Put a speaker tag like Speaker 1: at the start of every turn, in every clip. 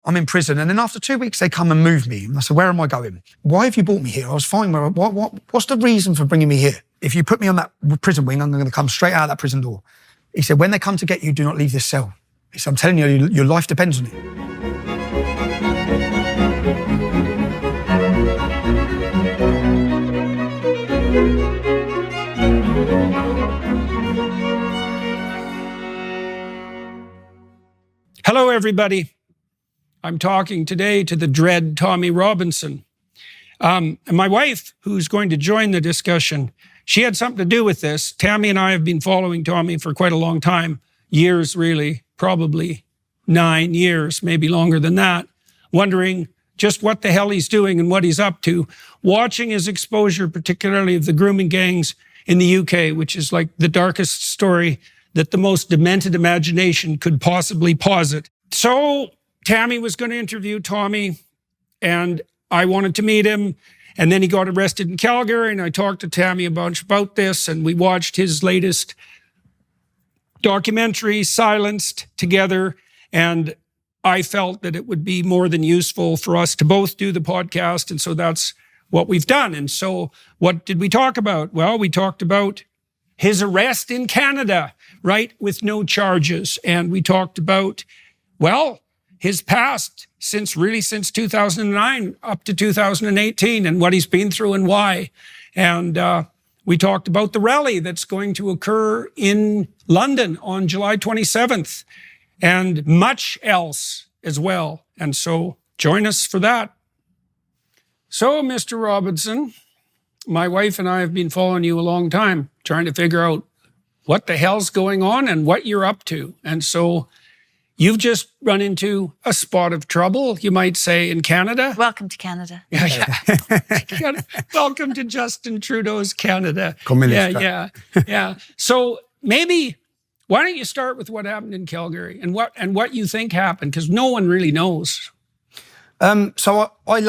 Speaker 1: I'm in prison. And then after 2 weeks, they come and move me. And I said, where am I going? Why have you brought me here? I was fine. What's the reason for bringing me here? If you put me on that prison wing, I'm going to come straight out of that prison door. He said, when they come to get you, do not leave this cell. He said, I'm telling you, your life depends on it.
Speaker 2: Hello, everybody. I'm talking today to the dread Tommy Robinson. And my wife, who's going to join the discussion, she had something to do with this. Tammy and I have been following Tommy for quite a long time, years really, probably 9 years, maybe longer than that, wondering just what the hell he's doing and what he's up to, watching his exposure, particularly of the grooming gangs in the UK, which is like the darkest story that the most demented imagination could possibly posit. So Tammy was going to interview Tommy, and I wanted to meet him. And then he got arrested in Calgary, and I talked to Tammy a bunch about this, and we watched his latest documentary, Silenced, together. And I felt that it would be more than useful for us to both do the podcast. And so that's what we've done. And so what did we talk about? Well, we talked about his arrest in Canada, right, with no charges. And we talked about, well, his past since 2009 up to 2018 and what he's been through and why. And we talked about the rally that's going to occur in London on July 27th and much else as well. And so join us for that. So, Mr. Robinson, my wife and I have been following you a long time, trying to figure out what the hell's going on and what you're up to. And so you've just run into a spot of trouble, you might say, in Canada.
Speaker 3: Welcome to Canada.
Speaker 2: Yeah. Welcome to Justin Trudeau's Canada.
Speaker 1: Communist.
Speaker 2: Yeah. So maybe, why don't you start with what happened in Calgary and what you think happened? Because no one really knows.
Speaker 1: So I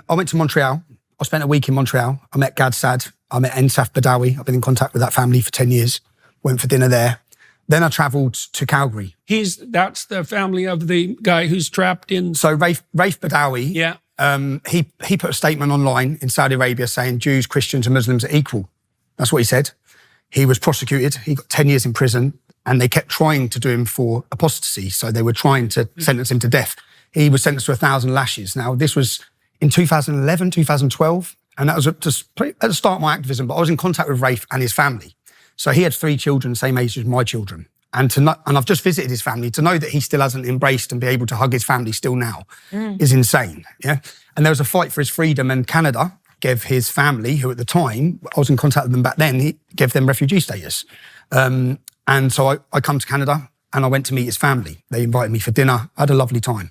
Speaker 1: went to Montreal. I spent a week in Montreal. I met Gad Saad. I met Ensaf Badawi. I've been in contact with that family for 10 years. Went for dinner there. Then I travelled to Calgary.
Speaker 2: That's the family of the guy who's trapped in...
Speaker 1: So Raif Badawi,
Speaker 2: yeah.
Speaker 1: He put a statement online in Saudi Arabia saying Jews, Christians and Muslims are equal. That's what he said. He was prosecuted. He got 10 years in prison and they kept trying to do him for apostasy. So they were trying to sentence him to death. He was sentenced to 1,000 lashes. Now, this was in 2011, 2012. And that was at the start of my activism, but I was in contact with Raif and his family. So he had 3 children, same age as my children. And I've just visited his family. To know that he still hasn't embraced and be able to hug his family still now is insane. Yeah. And there was a fight for his freedom, and Canada gave his family, who at the time, I was in contact with them back then, he gave them refugee status. And so I come to Canada and I went to meet his family. They invited me for dinner. I had a lovely time.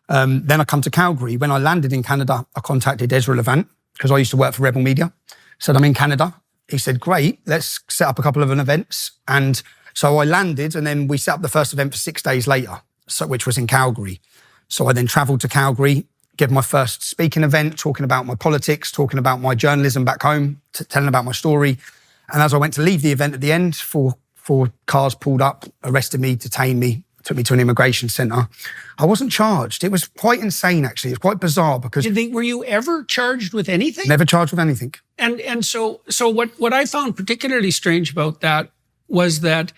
Speaker 1: Then I come to Calgary. When I landed in Canada, I contacted Ezra Levant because I used to work for Rebel Media. Said, I'm in Canada. He said, great, let's set up a couple of events. And so I landed, and then we set up the first event for 6 days later, which was in Calgary. So I then travelled to Calgary, gave my first speaking event, talking about my politics, talking about my journalism back home, telling about my story. And as I went to leave the event at the end, four cars pulled up, arrested me, detained me, took me to an immigration centre. I wasn't charged. It was quite insane, actually. It's quite bizarre because...
Speaker 2: Were you ever charged with anything?
Speaker 1: Never charged with anything.
Speaker 2: And so what I found particularly strange about that was that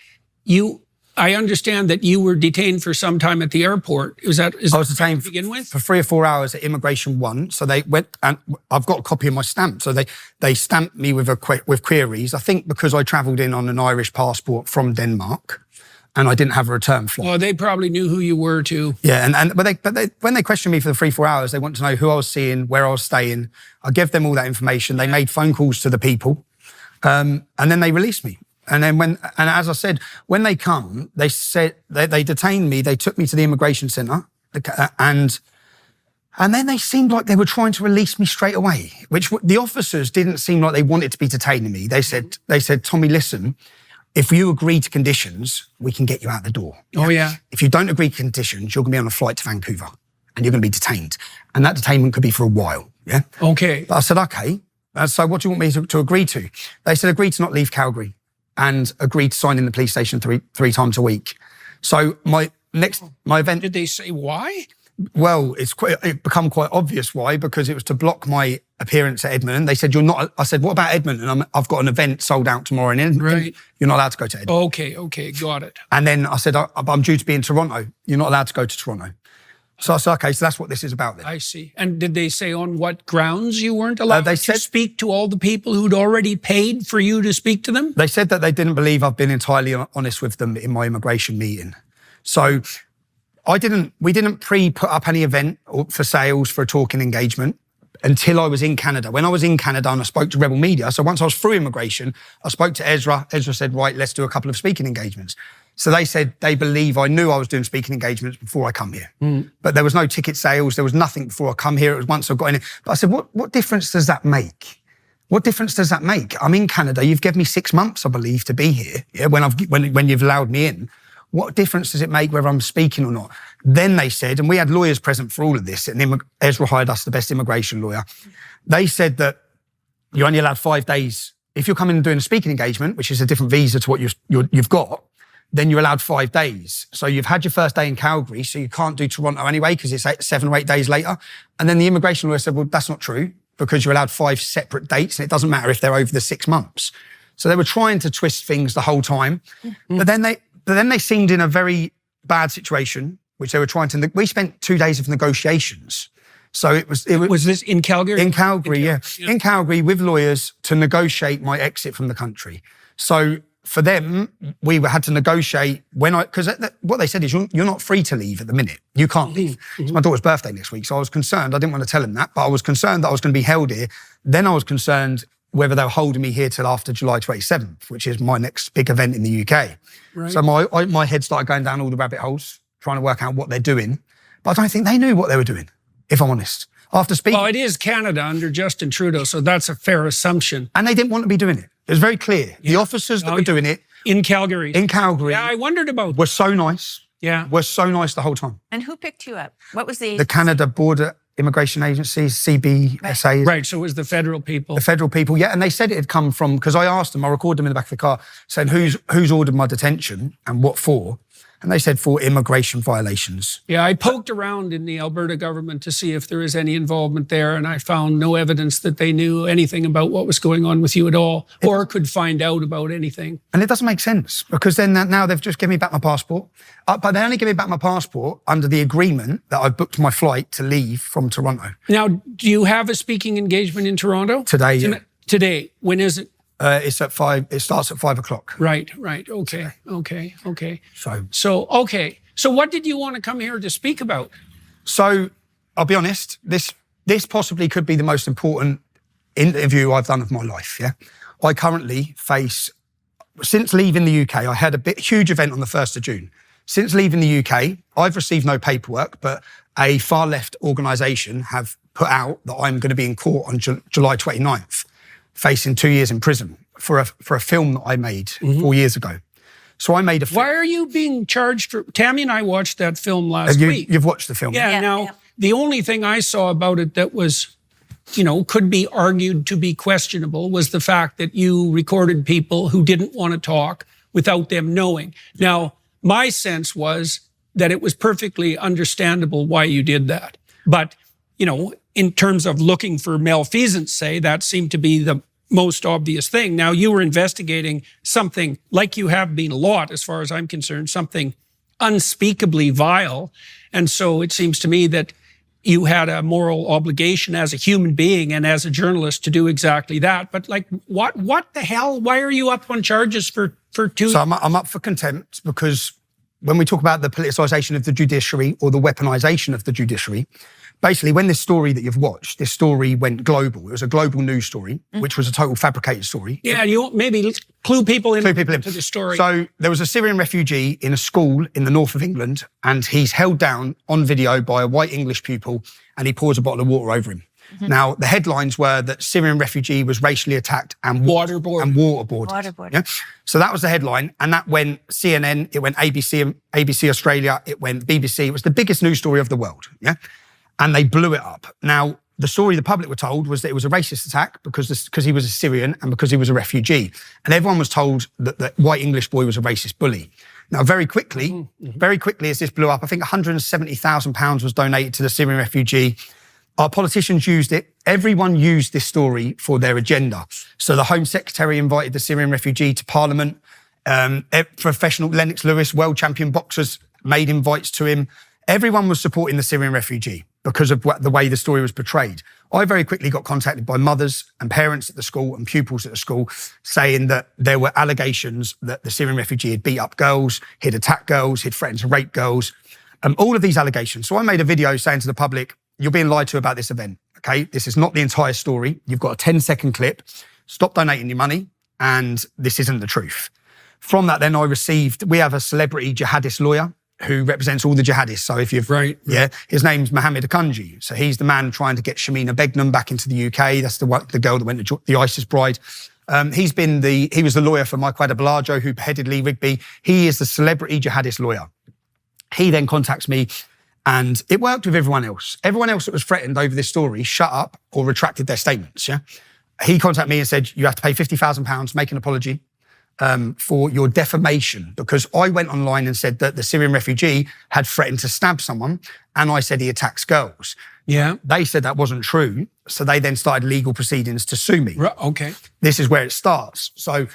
Speaker 2: I understand that you were detained for some time at the airport. I was
Speaker 1: detained
Speaker 2: to begin with?
Speaker 1: For 3 or 4 hours at Immigration 1. So they went, and I've got a copy of my stamp. So they stamped me with queries. I think because I travelled in on an Irish passport from Denmark, and I didn't have a return flight.
Speaker 2: Well, they probably knew who you were too.
Speaker 1: Yeah, but when they questioned me for the 3-4 hours, they wanted to know who I was seeing, where I was staying. I gave them all that information. They made phone calls to the people, and then they released me. And then as I said, when they come, they said they detained me. They took me to the immigration centre, and then they seemed like they were trying to release me straight away. Which the officers didn't seem like they wanted to be detaining me. They said, Tommy, listen. If you agree to conditions, we can get you out the door.
Speaker 2: Oh, yeah.
Speaker 1: If you don't agree to conditions, you're going to be on a flight to Vancouver and you're going to be detained. And that detainment could be for a while, yeah?
Speaker 2: Okay.
Speaker 1: But I said, okay. So what do you want me to agree to? They said, agree to not leave Calgary and agree to sign in the police station three times a week. So my event...
Speaker 2: Did they say why?
Speaker 1: Well, it become quite obvious why, because it was to block my appearance at Edmonton. They said, you're not, I said, what about Edmonton? I've got an event sold out tomorrow in Edmonton.
Speaker 2: Right.
Speaker 1: You're not allowed to go to Edmonton.
Speaker 2: Okay, got it.
Speaker 1: And then I said, I'm due to be in Toronto. You're not allowed to go to Toronto. So I said, okay, so that's what this is about then.
Speaker 2: I see. And did they say on what grounds you weren't allowed
Speaker 1: they
Speaker 2: to
Speaker 1: said,
Speaker 2: speak to all the people who'd already paid for you to speak to them?
Speaker 1: They said that they didn't believe I've been entirely honest with them in my immigration meeting. So we didn't put up any event for sales for a talking engagement until I was in Canada. When I was in Canada and I spoke to Rebel Media, so once I was through immigration, I spoke to Ezra. Ezra said, right, let's do a couple of speaking engagements. So they said they believe I knew I was doing speaking engagements before I come here. But there was no ticket sales. There was nothing before I come here. It was once I got in. But I said, what difference does that make? What difference does that make? I'm in Canada. You've given me 6 months, I believe, to be here. Yeah, when you've allowed me in. What difference does it make whether I'm speaking or not? Then they said, and we had lawyers present for all of this, and Ezra hired us the best immigration lawyer. They said that you're only allowed 5 days. If you're coming and doing a speaking engagement, which is a different visa to what you've got, then you're allowed 5 days. So you've had your first day in Calgary, so you can't do Toronto anyway because it's 7 or 8 days later. And then the immigration lawyer said, well, that's not true because you're allowed 5 separate dates and it doesn't matter if they're over the 6 months. So they were trying to twist things the whole time. But then they seemed in a very bad situation, which they were trying to, we spent 2 days of negotiations. So it was
Speaker 2: this in Calgary?
Speaker 1: In Calgary, yeah. In Calgary with lawyers to negotiate my exit from the country. So for them, we had to negotiate because what they said is you're not free to leave at the minute. You can't leave. It's my daughter's birthday next week. So I was concerned. I didn't want to tell him that, but I was concerned that I was going to be held here. Then I was concerned whether they were holding me here till after July 27th, which is my next big event in the UK. Right. So my head started going down all the rabbit holes, trying to work out what they're doing. But I don't think they knew what they were doing, if I'm honest. After speaking...
Speaker 2: Well, it is Canada under Justin Trudeau, so that's a fair assumption.
Speaker 1: And they didn't want to be doing it. It was very clear. Yeah. The officers that were doing it...
Speaker 2: In Calgary.
Speaker 1: Yeah,
Speaker 2: I wondered about that.
Speaker 1: Were so nice.
Speaker 2: Yeah.
Speaker 1: Were so nice the whole time.
Speaker 3: And who picked you up? What was the agency?
Speaker 1: The Canada Border Immigration Agency, CBSA.
Speaker 2: Right, so it was the federal people.
Speaker 1: The federal people, yeah. And they said it had come from... Because I asked them, I recorded them in the back of the car, saying who's ordered my detention and what for. And they said for immigration violations.
Speaker 2: Yeah, I poked around in the Alberta government to see if there is any involvement there, and I found no evidence that they knew anything about what was going on with you at all, or could find out about anything.
Speaker 1: And it doesn't make sense, because then now they've just given me back my passport. But they only give me back my passport under the agreement that I've booked my flight to leave from Toronto.
Speaker 2: Now, do you have a speaking engagement in Toronto?
Speaker 1: Today, yeah.
Speaker 2: Today. When is it?
Speaker 1: It's at 5. It starts at 5 o'clock.
Speaker 2: Right. Okay. So what did you want to come here to speak about?
Speaker 1: So I'll be honest, this possibly could be the most important interview I've done of my life, yeah? I currently face, since leaving the UK, I had a huge event on the 1st of June. Since leaving the UK, I've received no paperwork, but a far left organisation have put out that I'm going to be in court on July 29th. Facing 2 years in prison for a film that I made 4 years ago. So I made a film.
Speaker 2: Why are you being charged for... Tammy and I watched that film last week.
Speaker 1: You've watched the film?
Speaker 2: Yeah. The only thing I saw about it that was, could be argued to be questionable was the fact that you recorded people who didn't want to talk without them knowing. Now, my sense was that it was perfectly understandable why you did that. But, in terms of looking for malfeasance, say, that seemed to be the most obvious thing. Now, you were investigating something, like you have been a lot, as far as I'm concerned, something unspeakably vile. And so it seems to me that you had a moral obligation as a human being and as a journalist to do exactly that. But what the hell? Why are you up on charges for 2?
Speaker 1: So I'm up for contempt because when we talk about the politicisation of the judiciary or the weaponisation of the judiciary, basically, when this story that you've watched, this story went global. It was a global news story, which was a total fabricated story.
Speaker 2: Yeah, you maybe clue people into the story.
Speaker 1: So there was a Syrian refugee in a school in the north of England, and he's held down on video by a white English pupil, and he pours a bottle of water over him. Now, the headlines were that Syrian refugee was racially attacked and waterboarded. Yeah? So that was the headline, and that went CNN, it went ABC Australia, it went BBC. It was the biggest news story of the world. Yeah. And they blew it up. Now, the story the public were told was that it was a racist attack because he was a Syrian and because he was a refugee. And everyone was told that the white English boy was a racist bully. Now, very quickly as this blew up, I think £170,000 was donated to the Syrian refugee. Our politicians used it. Everyone used this story for their agenda. So the Home Secretary invited the Syrian refugee to Parliament. Professional Lennox Lewis, world champion boxers, made invites to him. Everyone was supporting the Syrian refugee because of the way the story was portrayed. I very quickly got contacted by mothers and parents at the school and pupils at the school saying that there were allegations that the Syrian refugee had beat up girls, he'd attacked girls, he'd threatened to rape girls, all of these allegations. So I made a video saying to the public, you're being lied to about this event, okay? This is not the entire story. You've got a 10-second clip. Stop donating your money, and this isn't the truth. From that, then we have a celebrity jihadist lawyer who represents all the jihadists. So if you've, his name's Mohammed Akunji. So he's the man trying to get Shamina Begum back into the UK. That's the girl that went to the ISIS bride. He was the lawyer for Michael Adebolajo, who beheaded Lee Rigby. He is the celebrity jihadist lawyer. He then contacts me, and it worked with everyone else. Everyone else that was threatened over this story shut up or retracted their statements, yeah? He contacted me and said, you have to pay £50,000, make an apology for your defamation, because I went online and said that the Syrian refugee had threatened to stab someone, and I said he attacks girls.
Speaker 2: Yeah.
Speaker 1: They said that wasn't true, so they then started legal proceedings to sue me.
Speaker 2: Okay.
Speaker 1: This is where it starts. So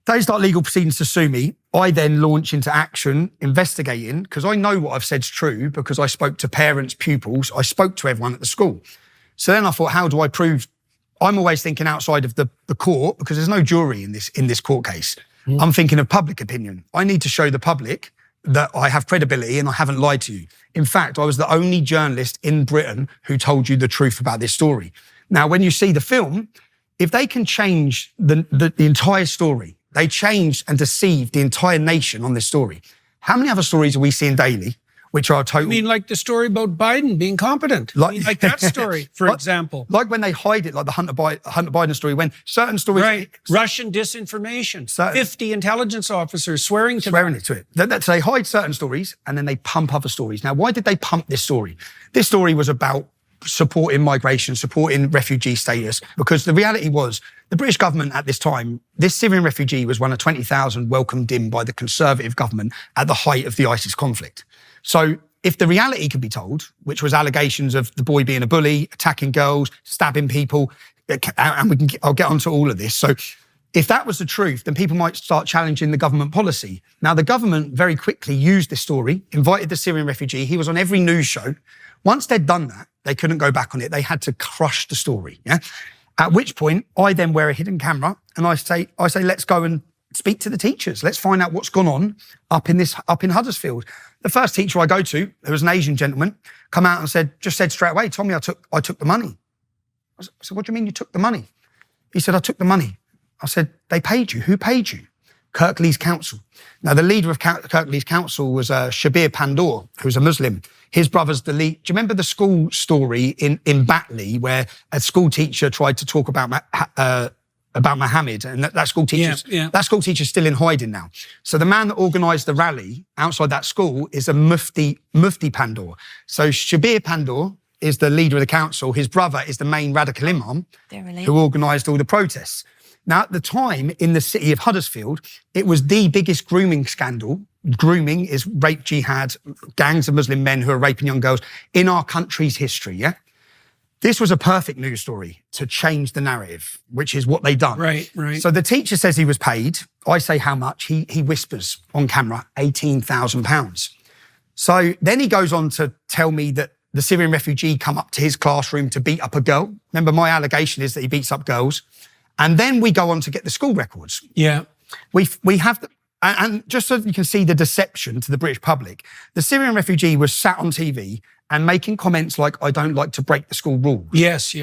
Speaker 1: they start legal proceedings to sue me. I then launch into action, investigating, because I know what I've said's true, because I spoke to parents, pupils, I spoke to everyone at the school. So then I thought, how do I prove? I'm always thinking outside of the court, because there's no jury in this court case. I'm thinking of public opinion. I need to show the public that I have credibility and I haven't lied to you. In fact, I was the only journalist in Britain who told you the truth about this story. Now, when you see the film, if they can change the entire story, they changed and deceived the entire nation on this story. How many other stories are we seeing daily which are total...
Speaker 2: I mean, like the story about Biden being competent. Like that story, for example.
Speaker 1: Like when they hide it, like the Hunter Biden story, when certain stories...
Speaker 2: Right. Russian disinformation. 50 intelligence officers swearing to
Speaker 1: it. They hide certain stories and then they pump other stories. Now, why did they pump this story? This story was about supporting migration, supporting refugee status, because the reality was the British government at this time, this Syrian refugee was one of 20,000 welcomed in by the Conservative government at the height of the ISIS conflict. So if the reality could be told, which was allegations of the boy being a bully, attacking girls, stabbing people, and I'll get onto all of this. So if that was the truth, then people might start challenging the government policy. Now, the government very quickly used this story, invited the Syrian refugee. He was on every news show. Once they'd done that, they couldn't go back on it. They had to crush the story. Yeah. At which point, I then wear a hidden camera and I say, let's go and speak to the teachers. Let's find out what's gone on up in Huddersfield. The first teacher I go to, who was an Asian gentleman, come out and said straight away, Tommy, I took the money. I said, what do you mean you took the money? He said, I took the money. I said, they paid you. Who paid you? Kirklees Council. Now, the leader of Kirklees Council was Shabir Pandor, who's a Muslim. His brother's the lead. Do you remember the school story in Batley where a school teacher tried to talk about Mohammed, and that school teacher's still in hiding now. So the man that organised the rally outside that school is a Mufti Pandor. So Shabir Pandor is the leader of the council. His brother is the main radical imam who organised all the protests. Now, at the time, in the city of Huddersfield, it was the biggest grooming scandal. Grooming is rape jihad, gangs of Muslim men who are raping young girls in our country's history, yeah? This was a perfect news story to change the narrative, which is what they done.
Speaker 2: Right.
Speaker 1: So the teacher says he was paid. I say how much. He whispers on camera, £18,000. So then he goes on to tell me that the Syrian refugee come up to his classroom to beat up a girl. Remember, my allegation is that he beats up girls. And then we go on to get the school records.
Speaker 2: Yeah.
Speaker 1: We have... And just so you can see the deception to the British public, the Syrian refugee was sat on TV and making comments like, I don't like to break the school rules.
Speaker 2: Yes.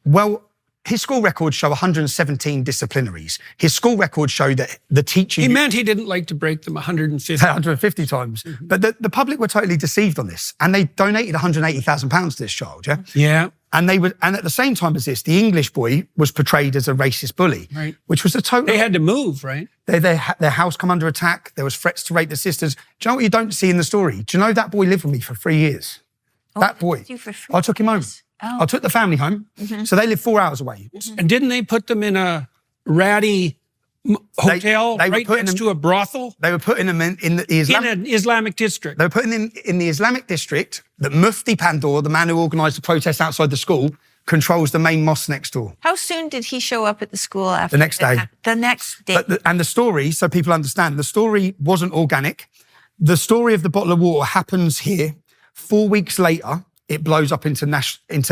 Speaker 1: Well, his school records show 117 disciplinaries. His school records show that the teacher...
Speaker 2: He meant he didn't like to break them 150.
Speaker 1: 150 times. Mm-hmm. But the public were totally deceived on this. And they donated £180,000 to this child, yeah?
Speaker 2: Yeah.
Speaker 1: And at the same time as this, the English boy was portrayed as a racist bully,
Speaker 2: right? Which
Speaker 1: was a total...
Speaker 2: They had to move, right?
Speaker 1: Their house come under attack. There was threats to rape their sisters. Do you know what you don't see in the story? Do you know that boy lived with me for 3 years? That boy. I took him home. Oh. I took the family home. Mm-hmm. So they live 4 hours away.
Speaker 2: And didn't they put them in a ratty hotel
Speaker 1: they were
Speaker 2: right
Speaker 1: putting
Speaker 2: next
Speaker 1: them-
Speaker 2: to a brothel
Speaker 1: They were putting them in the
Speaker 2: in
Speaker 1: Islamic.
Speaker 2: an Islamic district.
Speaker 1: They were putting them in the Islamic district that Mufti Pandor, the man who organised the protest outside the school, controls the main mosque next door.
Speaker 3: How soon did he show up at the school after?
Speaker 1: The next day.
Speaker 3: The next day.
Speaker 1: And the story, so people understand, the story wasn't organic. The story of the bottle of water happens here. 4 weeks later, it blows up into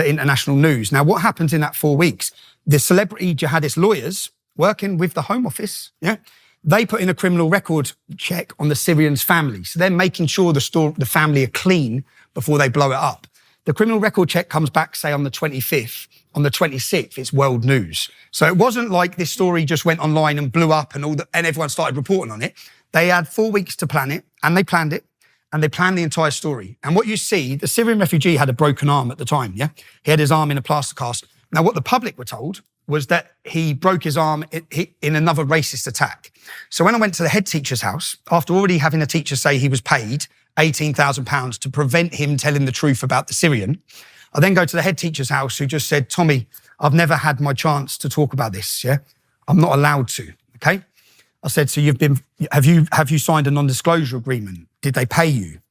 Speaker 1: international news. Now, what happens in that 4 weeks? The celebrity jihadist lawyers working with the Home Office, they put in a criminal record check on the Syrians' family. So they're making sure the family are clean before they blow it up. The criminal record check comes back, say, on the 25th. On the 26th, it's world news. So it wasn't like this story just went online and blew up and everyone started reporting on it. They had 4 weeks to plan it, and they planned it, and they planned the entire story. And what you see, the Syrian refugee had a broken arm at the time, He had his arm in a plaster cast. Now, what the public were told was that he broke his arm in another racist attack. So when I went to the head teacher's house, after already having a teacher say he was paid £18,000 to prevent him telling the truth about the Syrian, I then go to the head teacher's house who just said, Tommy, I've never had my chance to talk about this, I'm not allowed to, okay? I said, so have you signed a non-disclosure agreement? Did they pay you?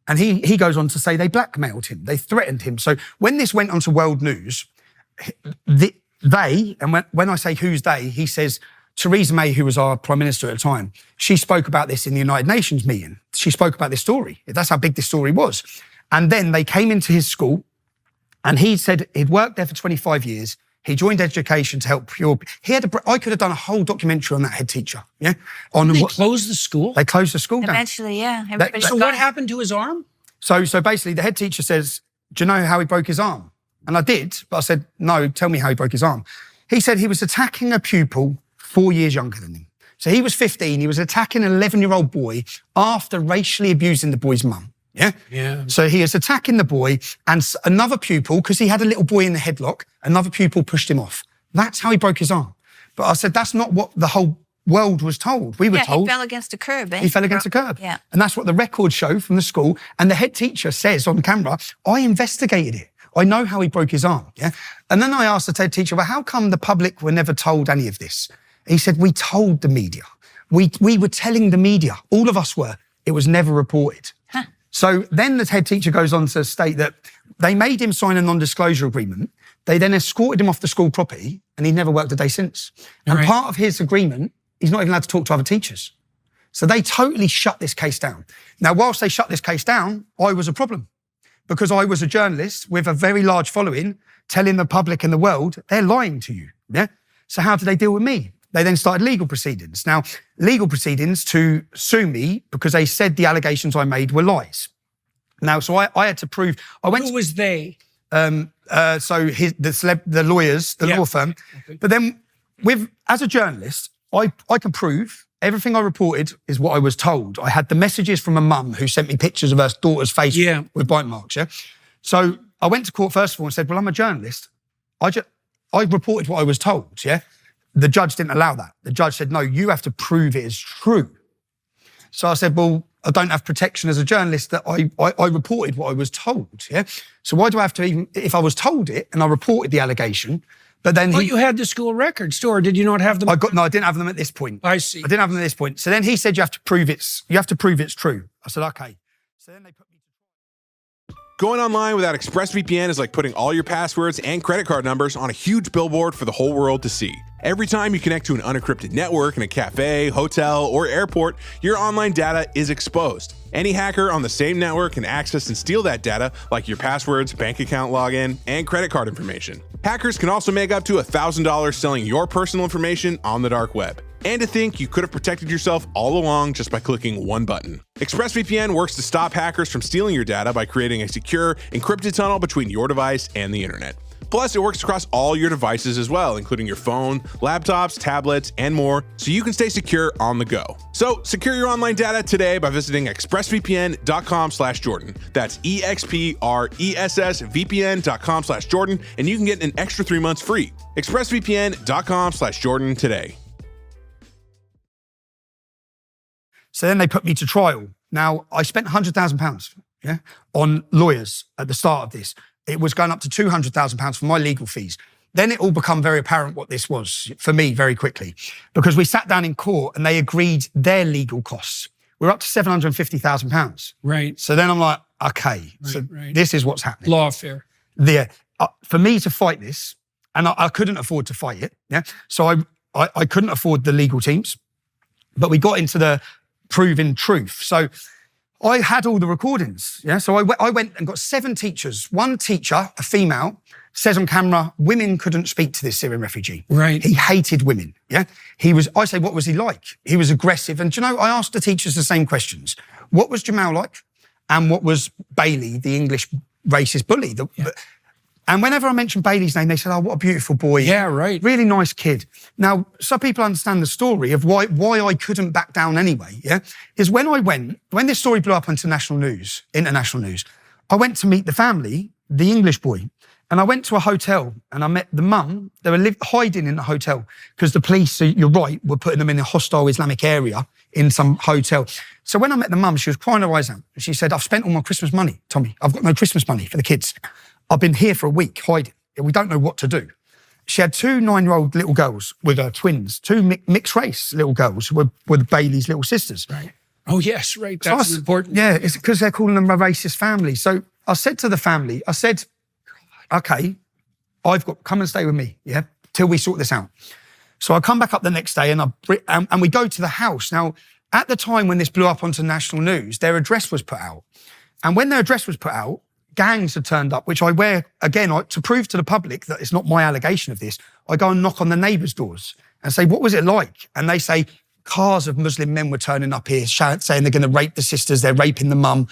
Speaker 1: And he goes on to say they blackmailed him, they threatened him. So when this went onto world news, when I say who's they, he says, Theresa May, who was our Prime Minister at the time, she spoke about this in the United Nations meeting. She spoke about this story. That's how big this story was. And then they came into his school and he said he'd worked there for 25 years. He joined education to help pure. I could have done a whole documentary on that head teacher.
Speaker 2: They closed the school?
Speaker 1: They closed the school down.
Speaker 3: Eventually, yeah.
Speaker 2: So what happened to his arm?
Speaker 1: So basically the head teacher says, do you know how he broke his arm? And I did, but I said, no, tell me how he broke his arm. He said he was attacking a pupil 4 years younger than him. So he was 15, he was attacking an 11-year-old boy after racially abusing the boy's mum. Yeah. So he is attacking the boy and another pupil, because he had a little boy in the headlock, another pupil pushed him off. That's how he broke his arm. But I said, that's not what the whole world was told. We were told.
Speaker 3: He fell against a curb,
Speaker 1: He fell against a curb.
Speaker 3: Yeah.
Speaker 1: And that's what the records show from the school. And the head teacher says on camera, I investigated it. I know how he broke his arm, And then I asked the head teacher, well, how come the public were never told any of this? He said, we told the media. We were telling the media. All of us were. It was never reported.
Speaker 3: Huh.
Speaker 1: So then the head teacher goes on to state that they made him sign a non-disclosure agreement. They then escorted him off the school property and he never worked a day since. And part of his agreement, he's not even allowed to talk to other teachers. So they totally shut this case down. Now, whilst they shut this case down, I was a problem because I was a journalist with a very large following telling the public and the world, they're lying to you. So how did they deal with me? They then started legal proceedings. Now, legal proceedings to sue me because they said the allegations I made were lies. Now, so I had to prove.
Speaker 2: Who was they?
Speaker 1: The lawyers, the law firm. Okay. But then, as a journalist, I can prove everything I reported is what I was told. I had the messages from a mum who sent me pictures of her daughter's face with bite marks. So I went to court first of all and said, "Well, I'm a journalist. I reported what I was told." The judge didn't allow that. The judge said, no, you have to prove it is true. So I said, well, I don't have protection as a journalist that I reported what I was told, So why do I have to even, if I was told it and I reported the allegation, but then
Speaker 2: you had the school records, or did you not have them?
Speaker 1: I didn't have them at this point.
Speaker 2: I see.
Speaker 1: I didn't have them at this point. So then he said, you have to prove it's true. I said, okay. So then they put me.
Speaker 4: Going online without ExpressVPN is like putting all your passwords and credit card numbers on a huge billboard for the whole world to see. Every time you connect to an unencrypted network in a cafe, hotel, or airport, your online data is exposed. Any hacker on the same network can access and steal that data, like your passwords, bank account login, and credit card information. Hackers can also make up to $1,000 selling your personal information on the dark web. And to think you could have protected yourself all along just by clicking one button. ExpressVPN works to stop hackers from stealing your data by creating a secure, encrypted tunnel between your device and the internet. Plus, it works across all your devices as well, including your phone, laptops, tablets, and more, so you can stay secure on the go. So, secure your online data today by visiting expressvpn.com/Jordan. That's EXPRESSVPN.com/Jordan, and you can get an extra 3 months free. expressvpn.com/Jordan today.
Speaker 1: So then they put me to trial. Now, I spent £100,000 on lawyers at the start of this. It was going up to £200,000 for my legal fees. then it all become very apparent what this was for me very quickly, because we sat down in court and they agreed their legal costs. We're up to £750,000.
Speaker 2: Right.
Speaker 1: So then I'm like, okay,
Speaker 2: right.
Speaker 1: This is what's happening.
Speaker 2: Lawfare.
Speaker 1: For me to fight this, and I couldn't afford to fight it, yeah. So I couldn't afford the legal teams, but we got into the proving truth. So I had all the recordings, yeah. So I went and got 7 teachers. One teacher, a female, says on camera, women couldn't speak to this Syrian refugee.
Speaker 2: Right.
Speaker 1: He hated women, yeah. I say, what was he like? He was aggressive. And do you know, I asked the teachers the same questions. What was Jamal like? And what was Bailey, the English racist bully? And whenever I mentioned Bailey's name, they said, oh, what a beautiful boy.
Speaker 2: Yeah, right.
Speaker 1: Really nice kid. Now, so people understand the story of why I couldn't back down anyway, yeah? Is when this story blew up onto international news, I went to meet the family, the English boy, and I went to a hotel and I met the mum. They were hiding in the hotel because the police, so you're right, were putting them in a hostile Islamic area in some hotel. So when I met the mum, she was crying her eyes out. She said, I've spent all my Christmas money, Tommy. I've got no Christmas money for the kids. I've been here for a week hiding. We don't know what to do. She had 2 9-year-old little girls with her twins, 2 mixed race little girls who were Bailey's little sisters.
Speaker 2: Right. Oh, yes, right. That's important.
Speaker 1: Yeah, it's because they're calling them a racist family. So I said to the family, I said, okay, come and stay with me, yeah, till we sort this out. So I come back up the next day and we go to the house. Now, at the time when this blew up onto national news, their address was put out. And when their address was put out, gangs had turned up, which I wear, again, to prove to the public that it's not my allegation of this, I go and knock on the neighbours' doors and say, what was it like? And they say, cars of Muslim men were turning up here, saying they're going to rape the sisters, they're raping the mum.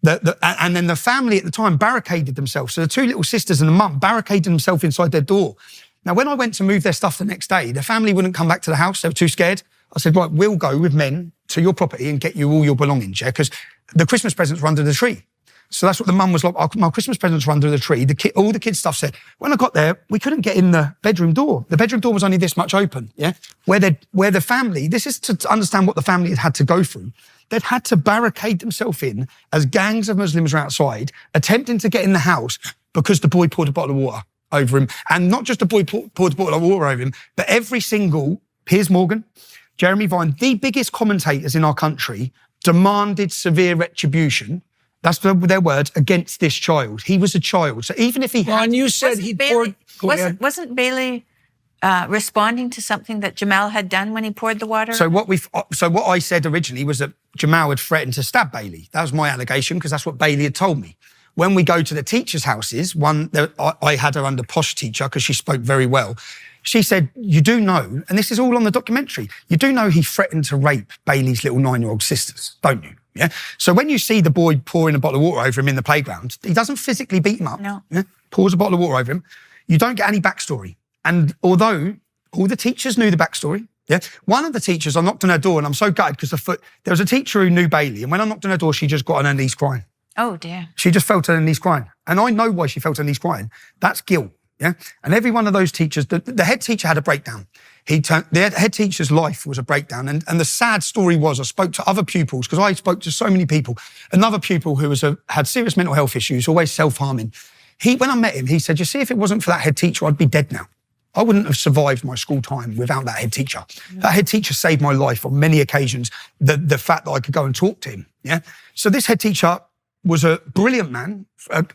Speaker 1: And then the family at the time barricaded themselves. So the 2 little sisters and the mum barricaded themselves inside their door. Now, when I went to move their stuff the next day, the family wouldn't come back to the house. They were too scared. I said, right, we'll go with men to your property and get you all your belongings, yeah? Because the Christmas presents were under the tree. So that's what the mum was like. My Christmas presents were under the tree. All the kids' stuff said. When I got there, we couldn't get in the bedroom door. The bedroom door was only this much open, yeah? Where the family, this is to understand what the family had to go through. They'd had to barricade themselves in as gangs of Muslims were outside, attempting to get in the house because the boy poured a bottle of water over him. And not just the boy poured a bottle of water over him, but every single, Piers Morgan, Jeremy Vine, the biggest commentators in our country, demanded severe retribution. That's their words, against this child. He was a child. So even if he had...
Speaker 2: and you said he poured...
Speaker 3: Wasn't Bailey responding to something that Jamal had done when he poured the water?
Speaker 1: So what I said originally was that Jamal had threatened to stab Bailey. That was my allegation, because that's what Bailey had told me. When we go to the teachers' houses, I had her under posh teacher because she spoke very well. She said, you do know, and this is all on the documentary, you do know he threatened to rape Bailey's little 9-year-old sisters, don't you? Yeah. So when you see the boy pouring a bottle of water over him in the playground, he doesn't physically beat him up.
Speaker 3: No.
Speaker 1: Yeah? Pours a bottle of water over him. You don't get any backstory. And although all the teachers knew the backstory, yeah, one of the teachers, I knocked on her door and I'm so gutted because there was a teacher who knew Bailey, and when I knocked on her door, she just got on her knees crying.
Speaker 3: Oh, dear.
Speaker 1: She just fell to her knees crying. And I know why she fell to her knees crying. That's guilt. Yeah. And every one of those teachers, the head teacher had a breakdown. The head teacher's life was a breakdown. And the sad story was, I spoke to other pupils, because I spoke to so many people. Another pupil who had serious mental health issues, always self-harming. When I met him, he said, you see, if it wasn't for that head teacher, I'd be dead now. I wouldn't have survived my school time without that head teacher. Yeah. That head teacher saved my life on many occasions, the fact that I could go and talk to him. Yeah. So this head teacher was a brilliant man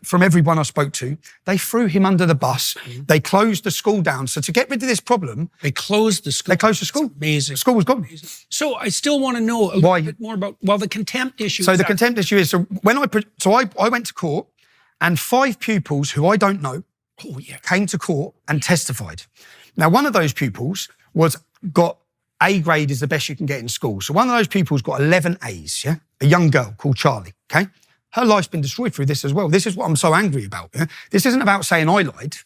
Speaker 1: from everyone I spoke to. They threw him under the bus. Mm-hmm. They closed the school down. So to get rid of this problem...
Speaker 2: They closed the school.
Speaker 1: They closed the school.
Speaker 2: That's amazing.
Speaker 1: The school was gone.
Speaker 2: Amazing. So I still want to know a little bit more about, the contempt issue.
Speaker 1: So the contempt issue is, I went to court, and 5 pupils who I don't know came to court and testified. Now, one of those pupils got A grade is the best you can get in school. So one of those pupils got 11 A's, yeah? A young girl called Charlie, okay? Her life's been destroyed through this as well. This is what I'm so angry about. Yeah? This isn't about saying I lied.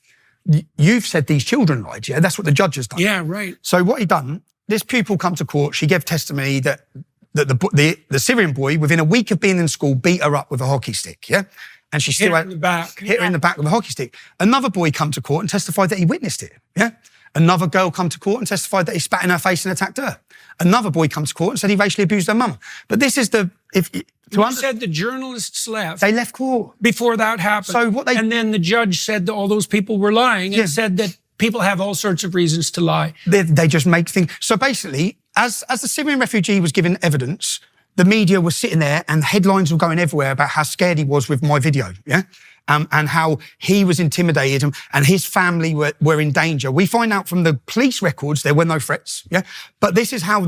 Speaker 1: You've said these children lied, yeah? That's what the judge has done.
Speaker 2: Yeah, right.
Speaker 1: So what he done, this pupil come to court, she gave testimony that the Syrian boy, within a week of being in school, beat her up with a hockey stick, yeah? And she still
Speaker 2: hit her in
Speaker 1: the back with a hockey stick. Another boy come to court and testified that he witnessed it, yeah? Another girl come to court and testified that he spat in her face and attacked her. Another boy come to court and said he racially abused her mum. But this is
Speaker 2: you said the journalists left.
Speaker 1: They left court.
Speaker 2: Before that happened.
Speaker 1: So and
Speaker 2: then the judge said that all those people were lying and said that people have all sorts of reasons to lie.
Speaker 1: They just make things. So basically, as the Syrian refugee was given evidence, the media was sitting there and headlines were going everywhere about how scared he was with my video, yeah? And how he was intimidated and his family were in danger. We find out from the police records there were no threats, yeah? But this is how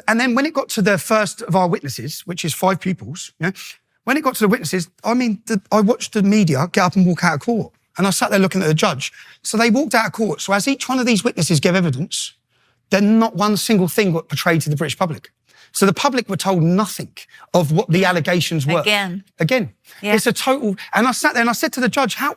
Speaker 1: and then when it got to the first of our witnesses, which is 5 pupils, yeah? When it got to the witnesses, I mean, I watched the media get up and walk out of court. And I sat there looking at the judge. So they walked out of court. So as each one of these witnesses gave evidence, then not one single thing got portrayed to the British public. So the public were told nothing of what the allegations were.
Speaker 3: Again. Yeah.
Speaker 1: It's a total, and I sat there and I said to the judge, how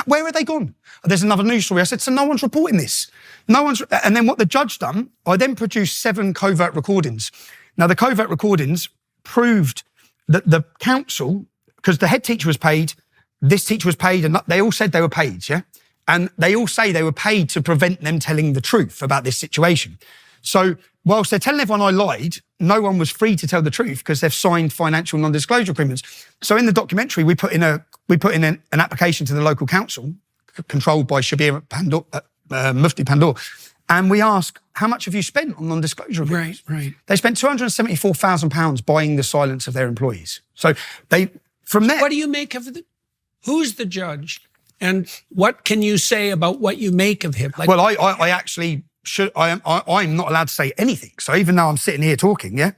Speaker 1: where are they gone? There's another news story. I said, so no one's reporting this. And then what the judge done, I then produced 7 covert recordings. Now the covert recordings proved that the council, because the head teacher was paid, this teacher was paid, and they all said they were paid, yeah? And they all say they were paid to prevent them telling the truth about this situation. So whilst they're telling everyone I lied, no one was free to tell the truth because they've signed financial non-disclosure agreements. So in the documentary, we put in an application to the local council, controlled by Shabir Mufti Pandor, and we ask, how much have you spent on non-disclosure agreements?
Speaker 2: Right.
Speaker 1: They spent £274,000 buying the silence of their employees. So from there...
Speaker 2: What do you make of who's the judge? And what can you say about what you make of him?
Speaker 1: Well, I actually... I'm not allowed to say anything. So even though I'm sitting here talking, yeah.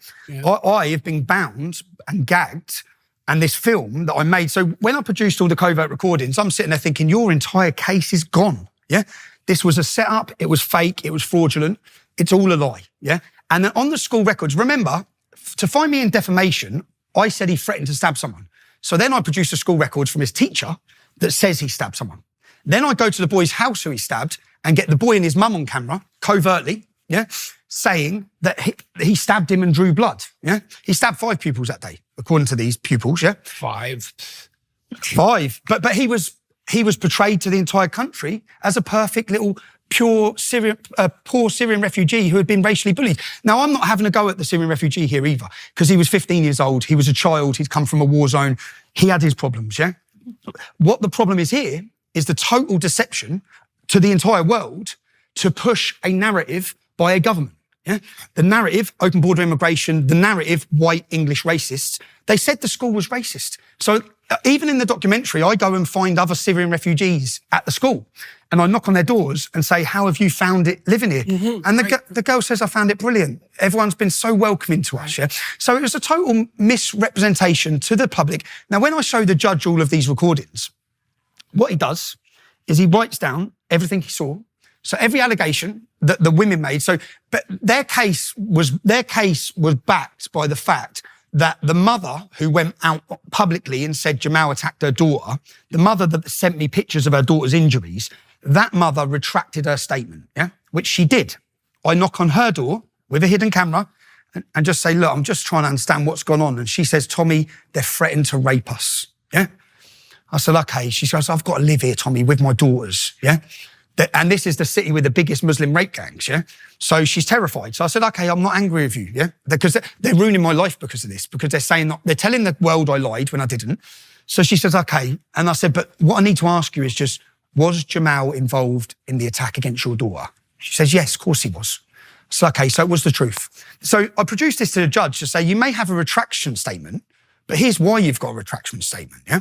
Speaker 1: I have been bound and gagged, and this film that I made. So when I produced all the covert recordings, I'm sitting there thinking, your entire case is gone, yeah. This was a setup. It was fake. It was fraudulent. It's all a lie, yeah. And then on the school records, remember, to find me in defamation, I said he threatened to stab someone. So then I produced the school records from his teacher that says he stabbed someone. Then I go to the boy's house who he stabbed and get the boy and his mum on camera, covertly, yeah, saying that he stabbed him and drew blood, yeah? He stabbed 5 pupils that day, according to these pupils, yeah?
Speaker 2: 5.
Speaker 1: But he was portrayed to the entire country as a perfect little poor Syrian refugee who had been racially bullied. Now, I'm not having a go at the Syrian refugee here either, because he was 15 years old, he was a child, he'd come from a war zone, he had his problems, yeah? What the problem is here is the total deception to the entire world to push a narrative by a government. Yeah? The narrative, open border immigration, the narrative, white English racists, they said the school was racist. So even in the documentary, I go and find other Syrian refugees at the school and I knock on their doors and say, how have you found it living here? Mm-hmm, and the girl says, I found it brilliant. Everyone's been so welcoming to us. Yeah? So it was a total misrepresentation to the public. Now, when I show the judge all of these recordings, what he does is he writes down everything he saw. So every allegation that the women made, but their case was backed by the fact that the mother who went out publicly and said Jamal attacked her daughter, the mother that sent me pictures of her daughter's injuries, that mother retracted her statement, yeah, which she did. I knock on her door with a hidden camera and just say, look, I'm just trying to understand what's gone on. And she says, Tommy, they're threatened to rape us, yeah? I said, okay. She says, I've got to live here, Tommy, with my daughters, yeah? And this is the city with the biggest Muslim rape gangs, yeah? So she's terrified. So I said, okay, I'm not angry with you, yeah? Because they're ruining my life because of this, because they're telling the world I lied when I didn't. So she says, okay. And I said, but what I need to ask you is just, was Jamal involved in the attack against your daughter? She says, yes, of course he was. So, okay, so it was the truth. So I produced this to the judge to say, you may have a retraction statement, but here's why you've got a retraction statement, yeah?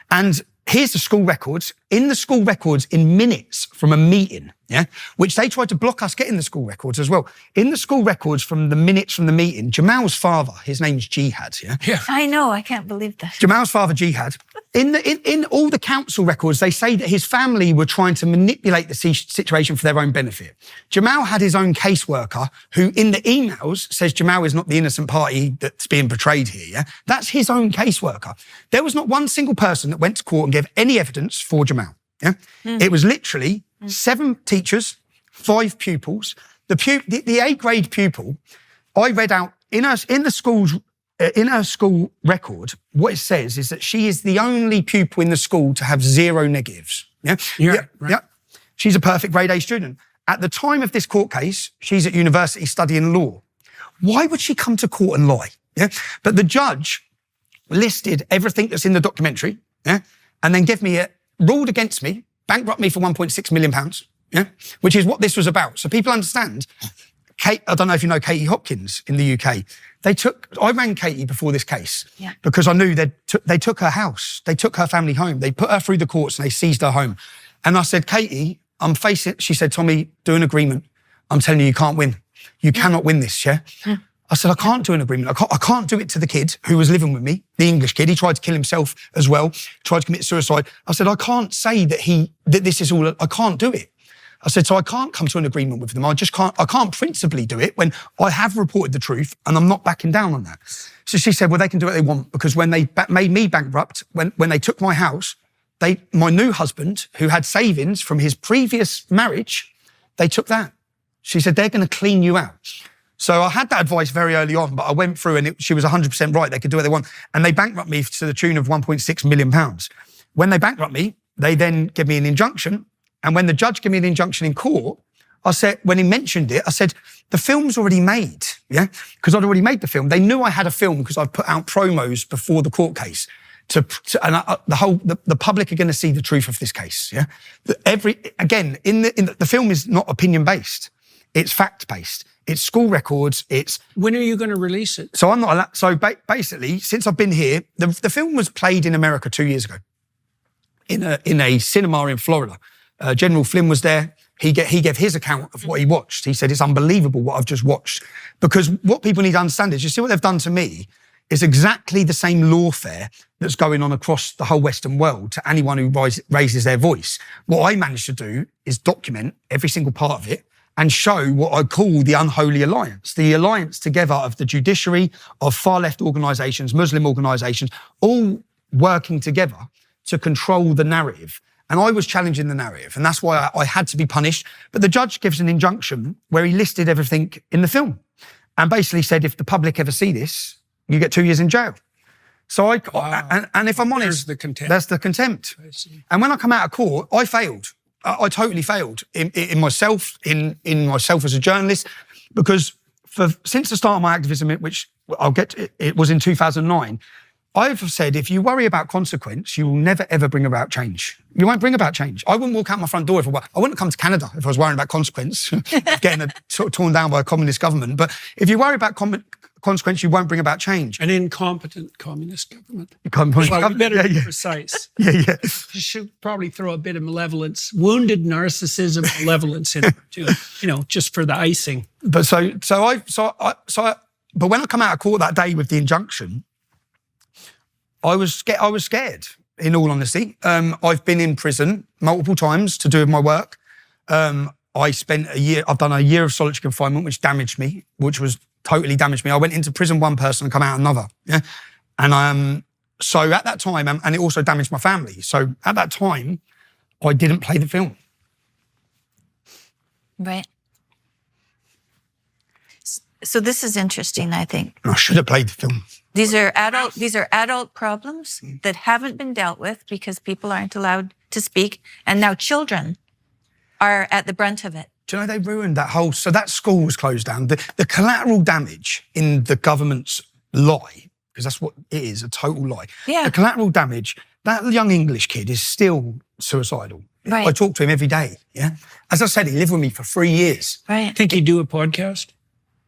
Speaker 1: And here's the school records. In the school records, in minutes from a meeting, yeah, which they tried to block us getting the school records as well. In the school records from the minutes from the meeting, Jamal's father, his name's Jihad, yeah?
Speaker 3: I know, I can't believe that.
Speaker 1: Jamal's father, Jihad. In all the council records, they say that his family were trying to manipulate the situation for their own benefit. Jamal had his own caseworker who, in the emails, says Jamal is not the innocent party that's being portrayed here, yeah? That's his own caseworker. There was not one single person that went to court and gave any evidence for Jamal, yeah? It was literally 7 teachers, 5 pupils. The A-grade pupil, I read out in her school record, what it says is that she is the only pupil in the school to have 0 negatives. Yeah?
Speaker 2: Right.
Speaker 1: Yeah. She's a perfect grade A student. At the time of this court case, she's at university studying law. Why would she come to court and lie? Yeah. But the judge listed everything that's in the documentary, yeah, and then ruled against me, bankrupt me for £1.6 million, yeah, which is what this was about. So people understand. Kate, I don't know if you know Katie Hopkins in the UK. I rang Katie before this case because I knew they took her house. They took her family home. They put her through the courts and they seized her home. And I said, Katie, she said, Tommy, do an agreement. I'm telling you, you can't win. You cannot win this, yeah? I said, I can't do an agreement. I can't do it to the kid who was living with me, the English kid. He tried to kill himself as well, tried to commit suicide. I said, I can't say that this is all, I can't do it. I said, so I can't come to an agreement with them. I can't principally do it when I have reported the truth and I'm not backing down on that. So she said, well, they can do what they want because when they made me bankrupt, when they took my house, my new husband, who had savings from his previous marriage, they took that. She said, they're going to clean you out. So I had that advice very early on, but I went through and she was 100% right. They could do what they want. And they bankrupt me to the tune of £1.6 million. When they bankrupt me, they then give me an injunction. And when the judge gave me an injunction in court, I said, when he mentioned it, I said, the film's already made, yeah? Because I'd already made the film. They knew I had a film because I put out promos before the court case. The public are going to see the truth of this case, yeah? The film is not opinion-based. It's fact-based. It's school records.
Speaker 2: When are you going to release it?
Speaker 1: So I'm not allowed. So basically, since I've been here, the film was played in America 2 years ago in a cinema in Florida. General Flynn was there. He gave his account of what he watched. He said, it's unbelievable what I've just watched. Because what people need to understand is, you see what they've done to me is exactly the same lawfare that's going on across the whole Western world to anyone who raises their voice. What I managed to do is document every single part of it and show what I call the unholy alliance, the alliance together of the judiciary, of far-left organisations, Muslim organisations, all working together to control the narrative. And I was challenging the narrative, and that's why I had to be punished. But the judge gives an injunction where he listed everything in the film and basically said, if the public ever see this, you get 2 years in jail. So and if I'm honest, that's the contempt. And when I come out of court, I failed. I totally failed in myself as a journalist, because since the start of my activism, which it was in 2009, I've said, if you worry about consequence, you will never, ever bring about change. You won't bring about change. I wouldn't walk out my front door I wouldn't come to Canada if I was worrying about consequence, getting torn down by a communist government. But if you worry about consequence, you won't bring about change.
Speaker 2: An incompetent communist government.
Speaker 1: Well,
Speaker 2: we better be precise.
Speaker 1: Yeah.
Speaker 2: You should probably throw a bit of malevolence, wounded narcissism, malevolence in it too, just for the icing.
Speaker 1: But but when I come out of court that day with the injunction, I was scared, in all honesty. I've been in prison multiple times to do with my work. I've done a year of solitary confinement, which totally damaged me. I went into prison one person and come out another. Yeah. And so at that time, and it also damaged my family. So at that time, I didn't play the film.
Speaker 3: Right. So this is interesting, I think.
Speaker 1: I should have played the film.
Speaker 3: These are adult problems that haven't been dealt with because people aren't allowed to speak, and now children are at the brunt of it.
Speaker 1: Do you know, they ruined that whole... So that school was closed down. The collateral damage in the government's lie, because that's what it is, a total lie.
Speaker 3: Yeah.
Speaker 1: The collateral damage, that young English kid is still suicidal.
Speaker 3: Right.
Speaker 1: I talk to him every day, yeah? As I said, he lived with me for 3 years.
Speaker 3: Right.
Speaker 2: Think he'd do a podcast?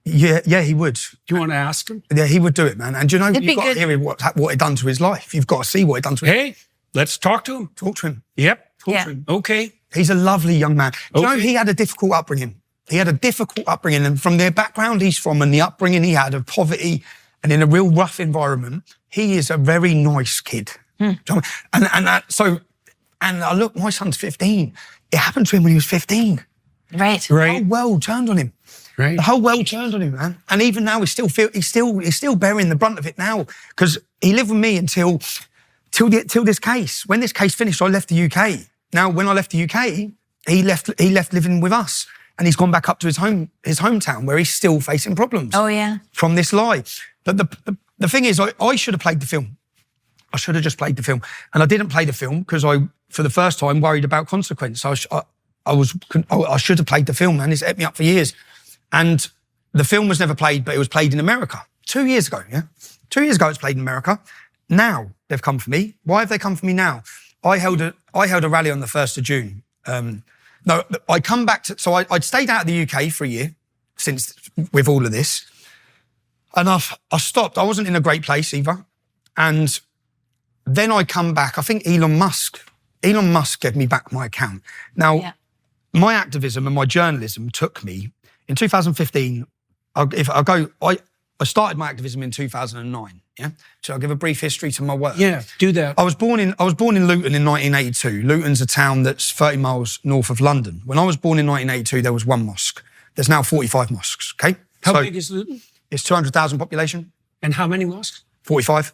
Speaker 1: Yeah, he would.
Speaker 2: Do you want to ask him?
Speaker 1: Yeah, he would do it, man. And do you know, you've got to hear what it done to his life. You've got to see what it done to him.
Speaker 2: Hey, let's talk to him.
Speaker 1: Talk to him.
Speaker 2: Yep.
Speaker 3: Talk
Speaker 2: to him. Okay.
Speaker 1: He's a lovely young man. Do you know, he had a difficult upbringing. And from the background he's from and the upbringing he had of poverty and in a real rough environment, he is a very nice kid. Do you know And I look, my son's 15. It happened to him when he was 15.
Speaker 3: Right.
Speaker 1: The whole world turned on him.
Speaker 2: Right.
Speaker 1: The whole world turned on him, man. And even now, he's still bearing the brunt of it now, because he lived with me until this case. When this case finished, I left the UK. Now, when I left the UK, he left living with us, and he's gone back up to his hometown where he's still facing problems.
Speaker 3: Oh yeah.
Speaker 1: From this lie. But the thing is, I should have played the film. I should have just played the film, and I didn't play the film because I, for the first time, worried about consequence. I should have played the film, man. It's ate me up for years. And the film was never played, but it was played in America 2 years ago, yeah? 2 years ago it's played in America. Now they've come for me. Why have they come for me now? I held a rally on the 1st of June No, I come back to, so I'd stayed out of the UK for a year since, with all of this. And I stopped. I wasn't in a great place either. And then I come back. I think Elon Musk gave me back my account. Now, my activism and my journalism took me, in 2015, I started my activism in 2009. Yeah. So I'll give a brief history to my work.
Speaker 2: Yeah, do that.
Speaker 1: I was born in Luton in 1982. Luton's a town that's 30 miles north of London. When I was born in 1982, there was one mosque. There's now 45 mosques. Okay.
Speaker 2: How big is Luton?
Speaker 1: It's 200,000 population.
Speaker 2: And how many mosques?
Speaker 1: 45.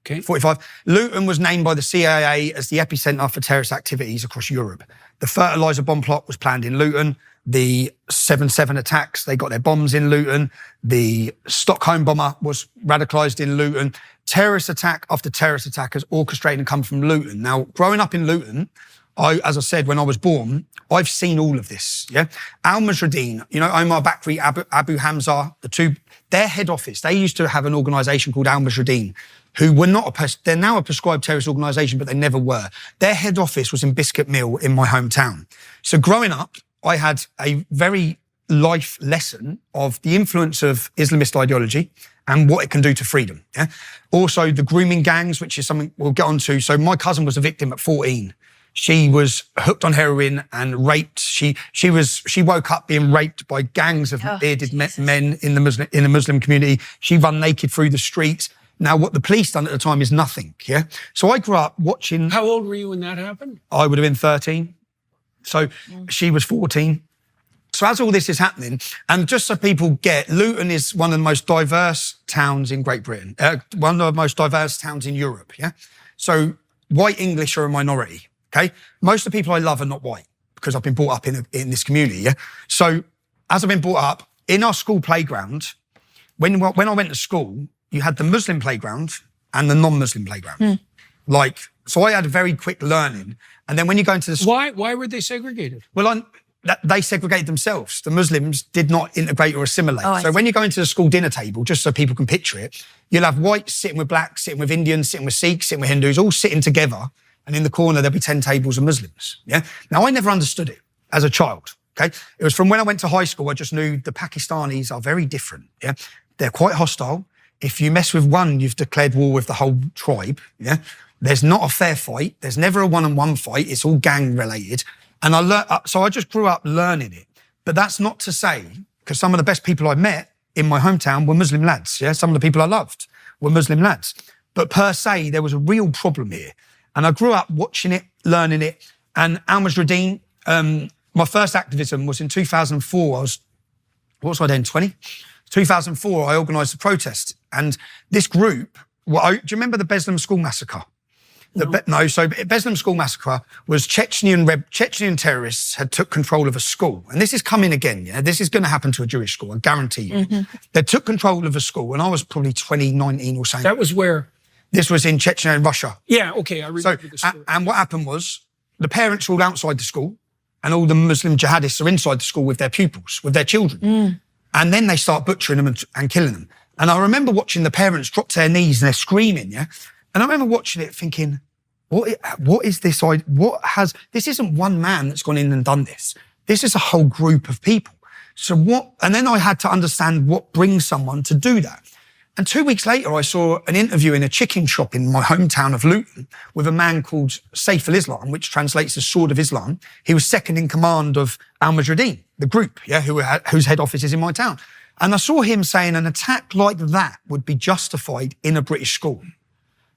Speaker 2: Okay.
Speaker 1: 45. Luton was named by the CIA as the epicenter for terrorist activities across Europe. The fertilizer bomb plot was planned in Luton. The 7/7 attacks, they got their bombs in Luton. The Stockholm bomber was radicalized in Luton. Terrorist attack after terrorist attack has orchestrated and come from Luton. Now, growing up in Luton, as I said, when I was born, I've seen all of this, yeah? Al-Mujahideen, Omar Bakri, Abu Hamza, their head office, they used to have an organisation called Al-Mujahideen, who were they're now a prescribed terrorist organisation, but they never were. Their head office was in Biscuit Mill in my hometown. So growing up, I had a very life lesson of the influence of Islamist ideology and what it can do to freedom. Yeah? Also, the grooming gangs, which is something we'll get onto. So my cousin was a victim at 14. She was hooked on heroin and raped. She woke up being raped by gangs of bearded men in the Muslim community. She ran naked through the streets. Now, what the police done at the time is nothing. Yeah. So I grew up watching.
Speaker 2: How old were you when that happened?
Speaker 1: I would have been 13. So she was 14. So as all this is happening, and just so people get, Luton is one of the most diverse towns in Great Britain, one of the most diverse towns in Europe, yeah? So white English are a minority, okay? Most of the people I love are not white because I've been brought up in this community, yeah? So as I've been brought up, in our school playground, when I went to school, you had the Muslim playground and the non-Muslim playground. So I had a very quick learning. And then when you go into the school...
Speaker 2: Why were they segregated?
Speaker 1: Well, they segregated themselves. The Muslims did not integrate or assimilate. So when you go into the school dinner table, just so people can picture it, you'll have whites sitting with blacks, sitting with Indians, sitting with Sikhs, sitting with Hindus, all sitting together. And in the corner, there'll be 10 tables of Muslims. Yeah. Now, I never understood it as a child. Okay. It was from when I went to high school, I just knew the Pakistanis are very different. Yeah. They're quite hostile. If you mess with one, you've declared war with the whole tribe. Yeah. There's not a fair fight. There's never a one-on-one fight. It's all gang related. And so I just grew up learning it. But that's not to say, because some of the best people I met in my hometown were Muslim lads. Yeah, some of the people I loved were Muslim lads. But per se, there was a real problem here. And I grew up watching it, learning it. And Al-Mujahideen, my first activism was in 2004. What was I then, 20? 2004, I organised a protest. And this group, do you remember the Beslan School Massacre? No, so Beslan School Massacre was Chechnyan terrorists had took control of a school. And this is coming again, yeah? This is going to happen to a Jewish school, I guarantee you. They took control of a school, and I was probably 2019 or something.
Speaker 2: That was where?
Speaker 1: This was in Chechnya, in Russia.
Speaker 2: Yeah, okay, I remember the story.
Speaker 1: And what happened was, the parents were all outside the school, and all the Muslim jihadists are inside the school with their pupils, with their children. And then they start butchering them and killing them. And I remember watching the parents drop to their knees and they're screaming, yeah? And I remember watching it thinking, what is this? This isn't one man that's gone in and done this. This is a whole group of people. So and then I had to understand what brings someone to do that. And 2 weeks later, I saw an interview in a chicken shop in my hometown of Luton with a man called Saif al-Islam, which translates as Sword of Islam. He was second in command of Al-Mujahideen, the group, yeah, whose head office is in my town. And I saw him saying an attack like that would be justified in a British school.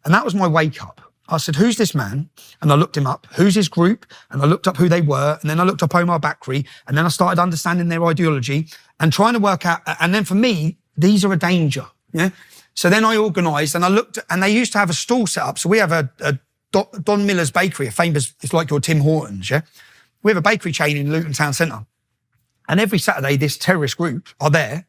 Speaker 1: And that was my wake up. I said, who's this man? And I looked him up. Who's his group? And I looked up who they were. And then I looked up Omar Bakri. And then I started understanding their ideology and trying to work out. And then for me, these are a danger. Yeah. So then I organised and I looked, and they used to have a stall set up. So we have a Don Miller's Bakery, a famous, it's like your Tim Hortons. Yeah. We have a bakery chain in Luton Town Centre. And every Saturday, this terrorist group are there,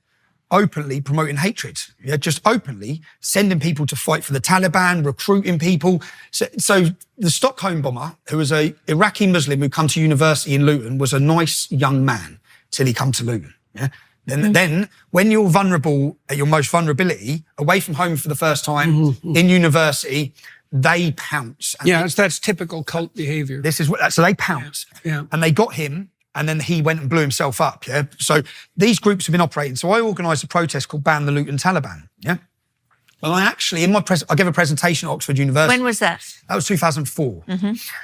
Speaker 1: openly promoting hatred, yeah, just openly sending people to fight for the Taliban, recruiting people. So the Stockholm bomber, who was an Iraqi Muslim who come to university in Luton, was a nice young man till he come to Luton. Yeah. Then when you're vulnerable at your most vulnerability, away from home for the first time, in university, they pounce.
Speaker 2: And that's typical cult behavior.
Speaker 1: This is so they pounce.
Speaker 2: Yeah.
Speaker 1: And they got him. And then he went and blew himself up, yeah? So these groups have been operating. So I organised a protest called Ban the Luton Taliban, yeah? And I actually, I gave a presentation at Oxford University.
Speaker 3: When was that?
Speaker 1: That was 2004.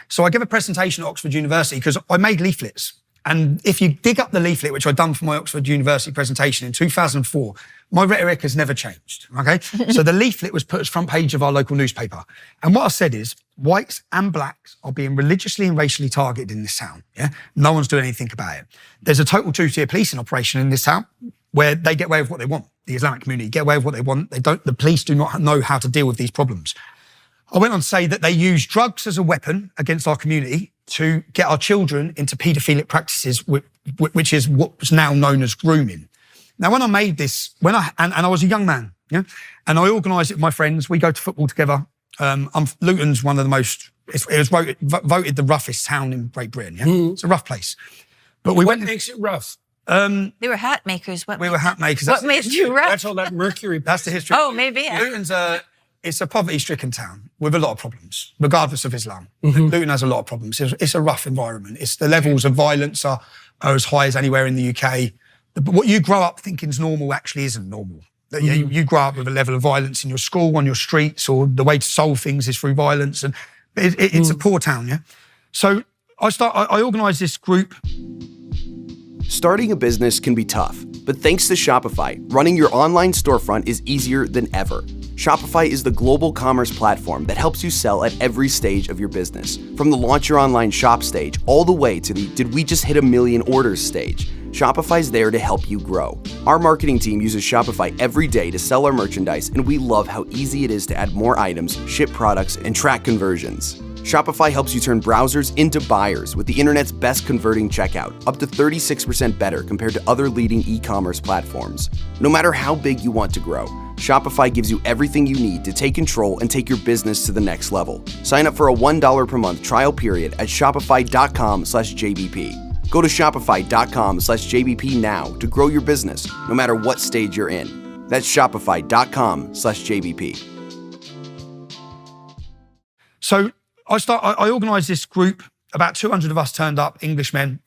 Speaker 1: So I gave a presentation at Oxford University because I made leaflets. And if you dig up the leaflet, which I'd done for my Oxford University presentation in 2004, my rhetoric has never changed, okay? So the leaflet was put as front page of our local newspaper. And what I said is, whites and blacks are being religiously and racially targeted in this town, yeah? No one's doing anything about it. There's a total two-tier policing operation in this town where they get away with what they want. The Islamic community get away with what they want. The police do not know how to deal with these problems. I went on to say that they use drugs as a weapon against our community to get our children into paedophilic practices, which is what's now known as grooming. Now, when I made this, and I was a young man, yeah, and I organised it with my friends. We go to football together. Luton's one of the most. It was voted the roughest town in Great Britain. Yeah, It's a rough place. But
Speaker 2: What makes it rough?
Speaker 3: They were hat makers.
Speaker 1: We were hat makers.
Speaker 3: What made you rough?
Speaker 2: That's all that mercury.
Speaker 1: That's the history.
Speaker 3: Oh, maybe. Yeah.
Speaker 1: Luton's it's a poverty-stricken town with a lot of problems, regardless of Islam. Luton has a lot of problems. It's a rough environment. The levels of violence are as high as anywhere in the UK. But what you grow up thinking is normal actually isn't normal. You grow up with a level of violence in your school, on your streets, or the way to solve things is through violence. And it's a poor town, yeah? So I organised this group.
Speaker 5: Starting a business can be tough, but thanks to Shopify, running your online storefront is easier than ever. Shopify is the global commerce platform that helps you sell at every stage of your business, from the launch your online shop stage all the way to the did we just hit 1 million orders stage. Shopify's there to help you grow. Our marketing team uses Shopify every day to sell our merchandise, and we love how easy it is to add more items, ship products, and track conversions. Shopify helps you turn browsers into buyers with the internet's best converting checkout, up to 36% better compared to other leading e-commerce platforms. No matter how big you want to grow, Shopify gives you everything you need to take control and take your business to the next level. Sign up for a $1 per month trial period at shopify.com/JBP. Go to shopify.com/JBP now to grow your business, no matter what stage you're in. That's shopify.com/JBP.
Speaker 1: So I organised this group. About 200 of us turned up, Englishmen,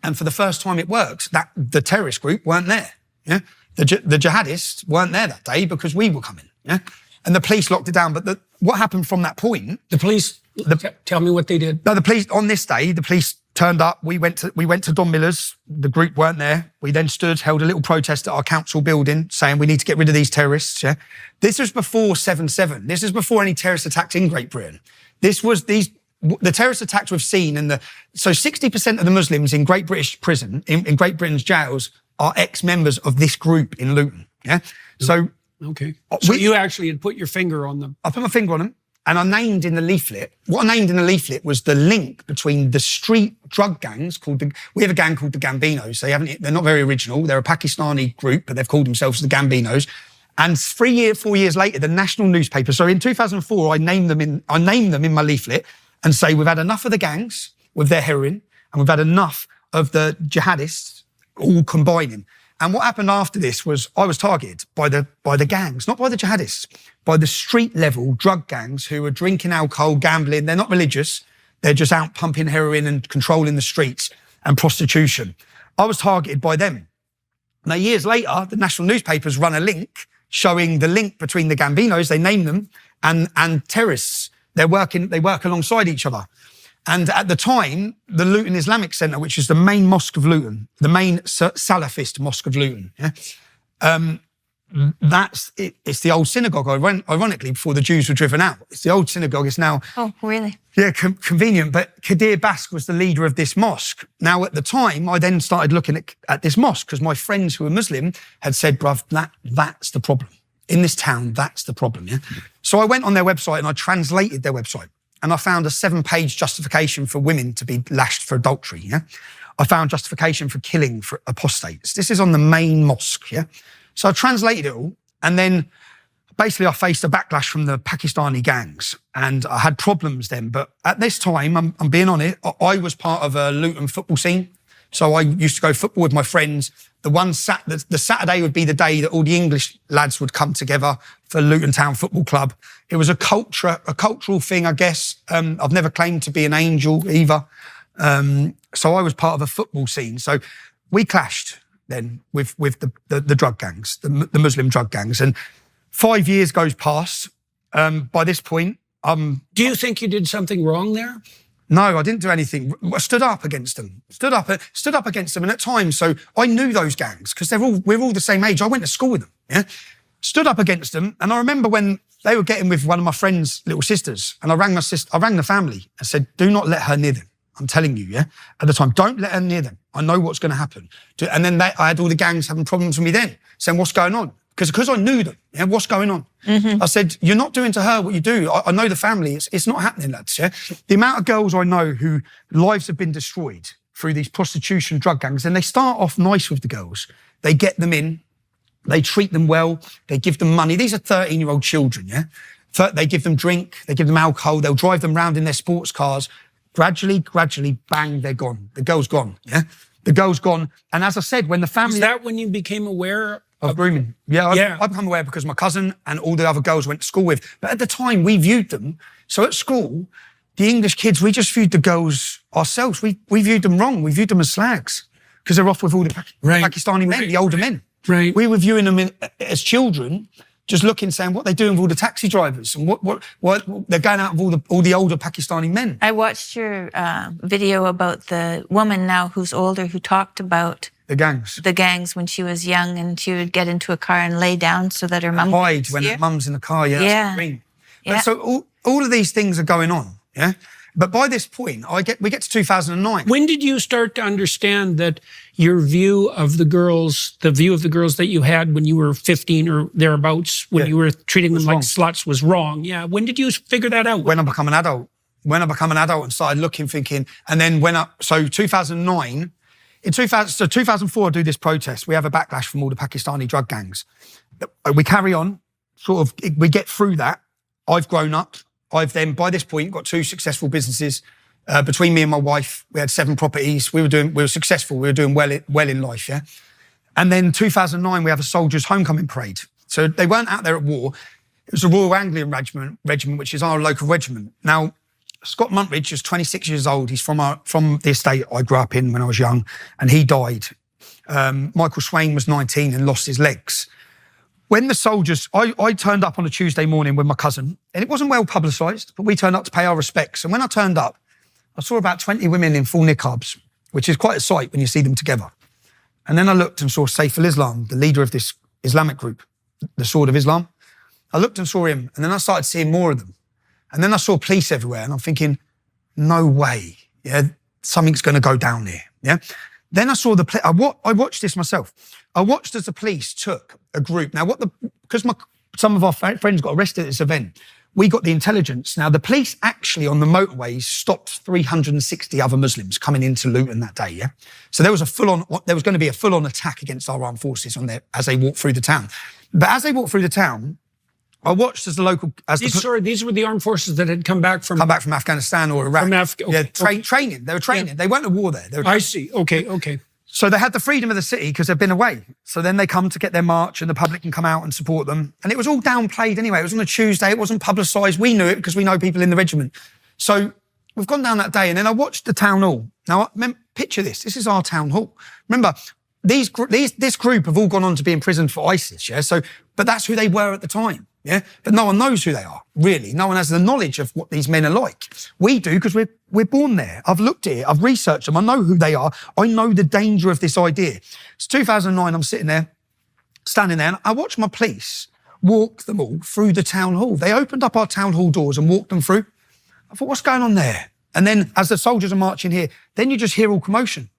Speaker 1: and for the first time it worked. The terrorist group weren't there. Yeah, the jihadists weren't there that day because we were coming. Yeah, and the police locked it down. But what happened from that point?
Speaker 2: The police. Tell me what they did.
Speaker 1: No, the police on this day. The police turned up. We went to Don Miller's. The group weren't there. We then held a little protest at our council building, saying we need to get rid of these terrorists. Yeah, this was before 7/7. This is before any terrorist attacks in Great Britain. The terrorist attacks we've seen, so 60% of the Muslims in Great British prison, in Great Britain's jails, are ex-members of this group in Luton. Yeah, so
Speaker 2: okay. So you actually had put your finger on them.
Speaker 1: I put my finger on them, and I named in the leaflet. What I named in the leaflet was the link between the street drug gangs we have a gang called the Gambinos. They're not very original. They're a Pakistani group, but they've called themselves the Gambinos. And 4 years later, the national newspaper. So in 2004, I named them in my leaflet and say we've had enough of the gangs with their heroin, and we've had enough of the jihadists all combining. And what happened after this was I was targeted by the gangs, not by the jihadists, by the street level drug gangs who are drinking alcohol, gambling. They're not religious. They're just out pumping heroin and controlling the streets and prostitution. I was targeted by them. Now, years later, the national newspapers run a link showing the link between the Gambinos, they name them, and terrorists. They work alongside each other. And at the time, the Luton Islamic Centre, which is the main mosque of Luton, the main Salafist mosque of Luton, yeah, it's the old synagogue, ironically, before the Jews were driven out. It's the old synagogue. It's now...
Speaker 3: Oh, really?
Speaker 1: Yeah, convenient. But Kadir Bask was the leader of this mosque. Now, at the time, I then started looking at this mosque because my friends who were Muslim had said, bruv, that's the problem. In this town, that's the problem, yeah? So I went on their website and I translated their website, and I found a 7-page justification for women to be lashed for adultery, yeah? I found justification for killing for apostates. This is on the main mosque, yeah? So I translated it all, and then basically I faced a backlash from the Pakistani gangs, and I had problems then. But at this time, I'm being honest, I was part of a Luton football scene. So I used to go football with my friends. The Saturday would be the day that all the English lads would come together for Luton Town Football Club. It was a cultural thing, I guess. I've never claimed to be an angel either. So I was part of a football scene. So we clashed then with the drug gangs, the Muslim drug gangs. And 5 years goes past. By this point,
Speaker 2: Do you think you did something wrong there?
Speaker 1: no, I didn't do anything. I stood up against them. Stood up against them. And at times, so I knew those gangs because we're all the same age. I went to school with them. Yeah, stood up against them. And I remember when they were getting with one of my friend's little sisters, and I rang the family and said, "Do not let her near them. I'm telling you, yeah." At the time, don't let her near them. I know what's going to happen. And then I had all the gangs having problems with me then, saying, "What's going on?" Because I knew them. Yeah, what's going on? I said, "You're not doing to her what you do. I know the family. It's not happening, lads." Yeah, the amount of girls I know who lives have been destroyed through these prostitution drug gangs, and they start off nice with the girls. They get them in, they treat them well, they give them money. These are 13-year-old children. Yeah, they give them drink, they give them alcohol, they'll drive them around in their sports cars. Gradually, bang, they're gone. The girl's gone. Yeah, the girl's gone. And as I said, when the family
Speaker 2: Is that when you became aware
Speaker 1: of grooming. Yeah, I've become aware because my cousin and all the other girls went to school with. But at the time, we viewed them. So at school, the English kids, we just viewed the girls ourselves. We viewed them wrong. We viewed them as slags because they're off with all the Pakistani men, the older men.
Speaker 2: Right.
Speaker 1: We were viewing them as children, just looking, saying what they're doing with all the taxi drivers and what they're going out with all the older Pakistani men.
Speaker 3: I watched your video about the woman now who's older who talked about
Speaker 1: The gangs.
Speaker 3: when she was young, and she would get into a car and lay down so that her mum
Speaker 1: Hide when her mum's in the car. Yeah. That's what I mean. But so all of these things are going on. Yeah. But by this point, we get to 2009.
Speaker 2: When did you start to understand that your view of the girls that you had when you were 15 or thereabouts, when you were treating them like sluts, was wrong? Yeah. When did you figure that out?
Speaker 1: When I become an adult. When I become an adult and started looking, thinking, and then 2009, in 2004, I do this protest. We have a backlash from all the Pakistani drug gangs. We carry on, we get through that. I've grown up. I've then, by this point, got 2 successful businesses. Between me and my wife, we had 7 properties. We were successful. We were doing well in life, yeah? And then 2009, we have a soldiers' homecoming parade. So they weren't out there at war. It was a Royal Anglian regiment, which is our local regiment. Now, Scott Muntridge is 26 years old. He's from the estate I grew up in when I was young, and he died. Michael Swain was 19 and lost his legs. When the soldiers, I turned up on a Tuesday morning with my cousin, and it wasn't well publicised, but we turned up to pay our respects. And when I turned up, I saw about 20 women in full niqabs, which is quite a sight when you see them together. And then I looked and saw Saif al-Islam, the leader of this Islamic group, the Sword of Islam. I looked and saw him, and then I started seeing more of them. And then I saw police everywhere, and I'm thinking, no way, yeah, something's going to go down here, yeah? Then I saw I watched this myself. I watched as the police took a group. Now, because some of our friends got arrested at this event, we got the intelligence. Now, the police actually on the motorways stopped 360 other Muslims coming into Luton that day, yeah? So there was going to be a full-on attack against our armed forces as they walked through the town. But as they walked through the town, I watched as the local...
Speaker 2: These were the armed forces that had come back from
Speaker 1: Afghanistan or Iraq. Training. They were training. Yeah. They weren't at war there.
Speaker 2: I see. Okay.
Speaker 1: So they had the freedom of the city because they've been away. So then they come to get their march and the public can come out and support them. And it was all downplayed anyway. It was on a Tuesday. It wasn't publicised. We knew it because we know people in the regiment. So we've gone down that day and then I watched the town hall. Now, picture this. This is our town hall. Remember, this group have all gone on to be imprisoned for ISIS, yeah? But that's who they were at the time, yeah? But no one knows who they are, really. No one has the knowledge of what these men are like. We do because we're born there. I've looked at it. I've researched them. I know who they are. I know the danger of this idea. It's 2009. I'm sitting there, standing there, and I watched my police walk them all through the town hall. They opened up our town hall doors and walked them through. I thought, what's going on there? And then as the soldiers are marching here, then you just hear all commotion.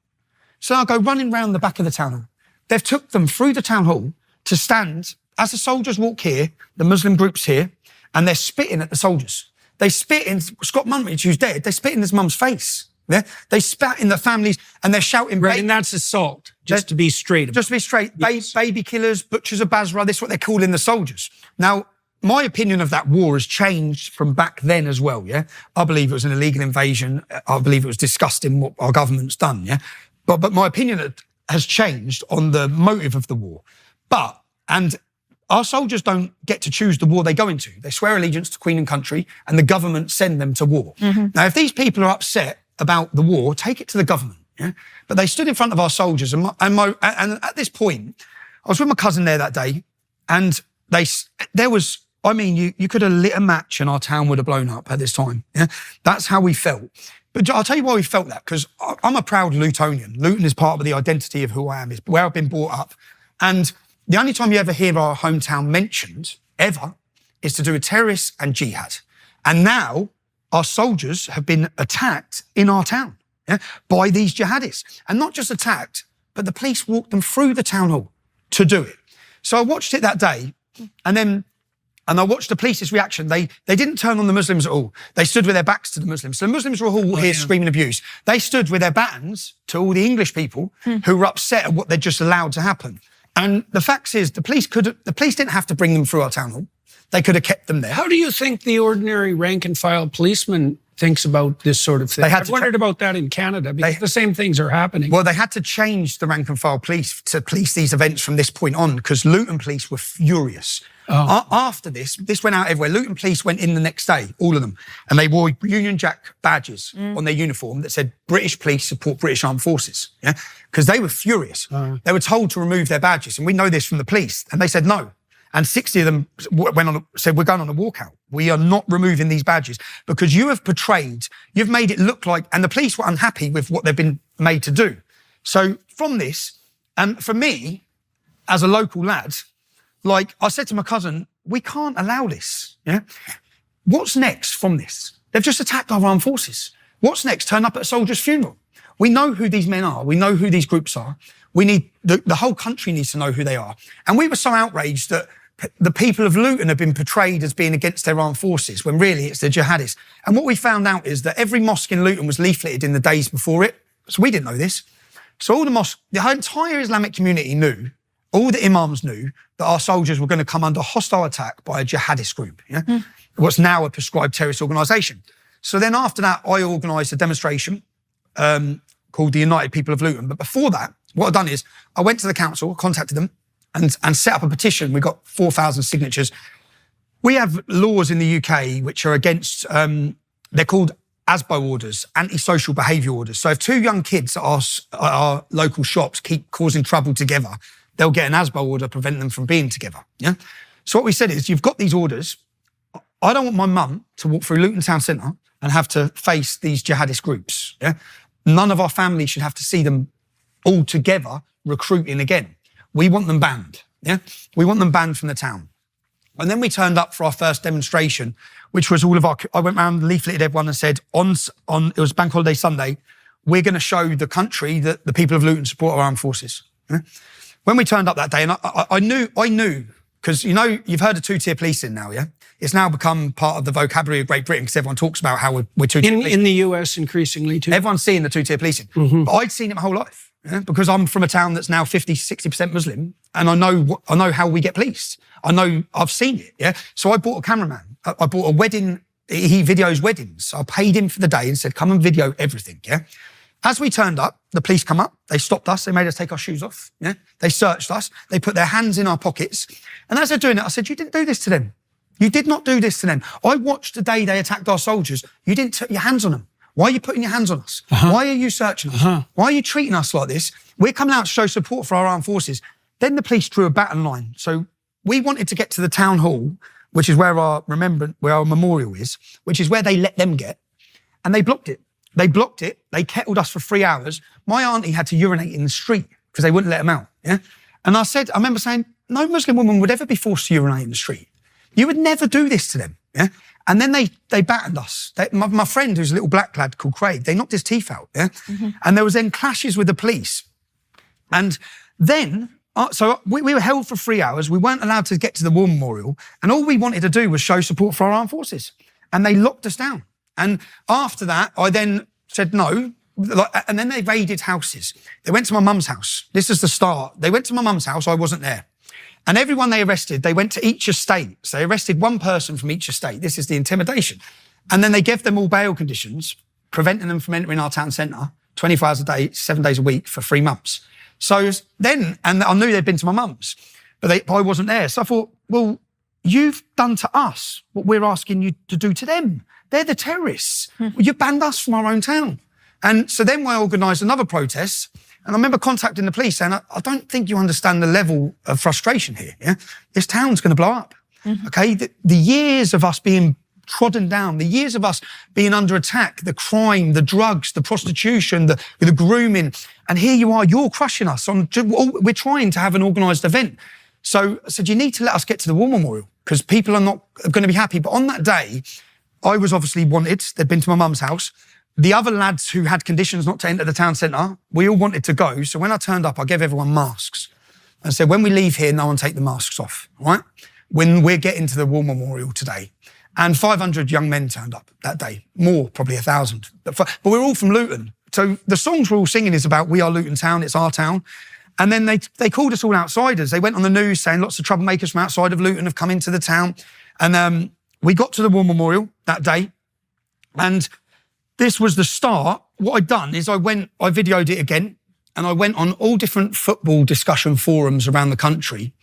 Speaker 1: So I go running round the back of the town hall. They've took them through the town hall to stand, as the soldiers walk here, the Muslim group's here, and they're spitting at the soldiers. They spit in Scott Muntridge, who's dead, they spit in his mum's face. Yeah? They spat in the families and they're shouting...
Speaker 2: Right, and that's assault, just to be straight.
Speaker 1: Just to be straight. Yes. Baby killers, butchers of Basra, this is what they're calling the soldiers. Now, my opinion of that war has changed from back then as well, yeah? I believe it was an illegal invasion. I believe it was disgusting what our government's done, yeah? But my opinion has changed on the motive of the war. And our soldiers don't get to choose the war they go into. They swear allegiance to Queen and country and the government send them to war. Mm-hmm. Now, if these people are upset about the war, take it to the government. Yeah? But they stood in front of our soldiers, and at this point, I was with my cousin there that day, and you could have lit a match and our town would have blown up at this time. Yeah? That's how we felt. But I'll tell you why we felt that, because I'm a proud Lutonian. Luton is part of the identity of who I am, is where I've been brought up. And the only time you ever hear our hometown mentioned, ever, is to do with terrorists and jihad. And now our soldiers have been attacked in our town, yeah, by these jihadis. And not just attacked, but the police walked them through the town hall to do it. So I watched it that day, and I watched the police's reaction. They didn't turn on the Muslims at all. They stood with their backs to the Muslims. So the Muslims were all here screaming abuse. They stood with their batons to all the English people who were upset at what they'd just allowed to happen. And the fact is, the police didn't have to bring them through our town hall. They could have kept them there.
Speaker 2: How do you think the ordinary rank and file policeman thinks about this sort of thing? I've wondered about that in Canada, because the same things are happening.
Speaker 1: Well, they had to change the rank and file police to police these events from this point on, because Luton police were furious. After this went out everywhere. Luton police went in the next day, all of them, and they wore Union Jack badges on their uniform that said British police support British armed forces, yeah, because they were furious. They were told to remove their badges, and we know this from the police, and they said no. And 60 of them said, we're going on a walkout. We are not removing these badges because you have portrayed, you've made it look like, and the police were unhappy with what they've been made to do. So from this, and for me, as a local lad, like I said to my cousin, we can't allow this. Yeah. What's next from this? They've just attacked our armed forces. What's next? Turn up at a soldier's funeral. We know who these men are. We know who these groups are. We need, the whole country needs to know who they are. And we were so outraged that the people of Luton have been portrayed as being against their armed forces, when really it's the jihadis. And what we found out is that every mosque in Luton was leafleted in the days before it. So we didn't know this. So all the mosques, the entire Islamic community knew, all the imams knew that our soldiers were going to come under hostile attack by a jihadist group, yeah? What's now a prescribed terrorist organisation. So then after that, I organised a demonstration called the United People of Luton. But before that, what I've done is I went to the council, contacted them, and set up a petition. We got 4,000 signatures. We have laws in the UK which are against, they're called ASBO orders, antisocial behaviour orders. So if two young kids at our local shops keep causing trouble together, they'll get an ASBO order preventing them from being together. Yeah. So what we said is, you've got these orders. I don't want my mum to walk through Luton Town Centre and have to face these jihadist groups. Yeah. None of our family should have to see them all together recruiting again. We want them banned. Yeah. We want them banned from the town. And then we turned up for our first demonstration, which was I went around, leafleted everyone and said, it was Bank Holiday Sunday, we're going to show the country that the people of Luton support our armed forces. Yeah? When we turned up that day, and I knew, because you've heard of two-tier policing now, yeah? It's now become part of the vocabulary of Great Britain, because everyone talks about how we're two-tier policing.
Speaker 2: In the US increasingly too.
Speaker 1: Everyone's seeing the two-tier policing. Mm-hmm. But I'd seen it my whole life, yeah? Because I'm from a town that's now 50, 60% Muslim, and I know how we get policed. I've seen it, yeah? So I bought a cameraman. I bought a wedding, he videos weddings. I paid him for the day and said, come and video everything, yeah? As we turned up, the police come up, they stopped us, they made us take our shoes off, yeah? They searched us, they put their hands in our pockets. And as they're doing it, I said, you didn't do this to them. You did not do this to them. I watched the day they attacked our soldiers. You didn't put your hands on them. Why are you putting your hands on us? Why are you searching us? Why are you treating us like this? We're coming out to show support for our armed forces. Then the police drew a baton line. So we wanted to get to the town hall, which is where our memorial is, which is where they let them get. And they blocked it. They blocked it. They kettled us for 3 hours. My auntie had to urinate in the street because they wouldn't let them out. Yeah. And I remember saying, no Muslim woman would ever be forced to urinate in the street. You would never do this to them. Yeah. And then they battened us. My friend, who's a little black lad called Craig, they knocked his teeth out. Yeah. Mm-hmm. And there was then clashes with the police. And then, so we were held for 3 hours. We weren't allowed to get to the war memorial. And all we wanted to do was show support for our armed forces. And they locked us down. And after that, I then said no. And then they raided houses. They went to my mum's house. This is the start. They went to my mum's house. I wasn't there. And everyone they arrested, they went to each estate. So they arrested one person from each estate. This is the intimidation. And then they gave them all bail conditions, preventing them from entering our town centre 24 hours a day, 7 days a week for 3 months. So then, and I knew they'd been to my mum's, but I wasn't there. So I thought, well, you've done to us what we're asking you to do to them. They're the terrorists. You banned us from our own town. And so then I organised another protest, and I remember contacting the police saying, I don't think you understand the level of frustration here. Yeah? This town's going to blow up. Okay? The years of us being trodden down, the years of us being under attack, the crime, the drugs, the prostitution, the grooming, and here you are, you're crushing us. We're trying to have an organised event. So I said, you need to let us get to the War Memorial because people are not going to be happy. But on that day, I was obviously wanted. They'd been to my mum's house. The other lads who had conditions not to enter the town centre, we all wanted to go. So when I turned up, I gave everyone masks. I said, when we leave here, no one take the masks off, right? When we're getting to the War Memorial today. And 500 young men turned up that day. More, probably 1,000. But we're all from Luton. So the songs we're all singing is about we are Luton Town, it's our town. And then they called us all outsiders. They went on the news saying lots of troublemakers from outside of Luton have come into the town. And we got to the War Memorial that day. And this was the start. What I'd done is I videoed it again, and I went on all different football discussion forums around the country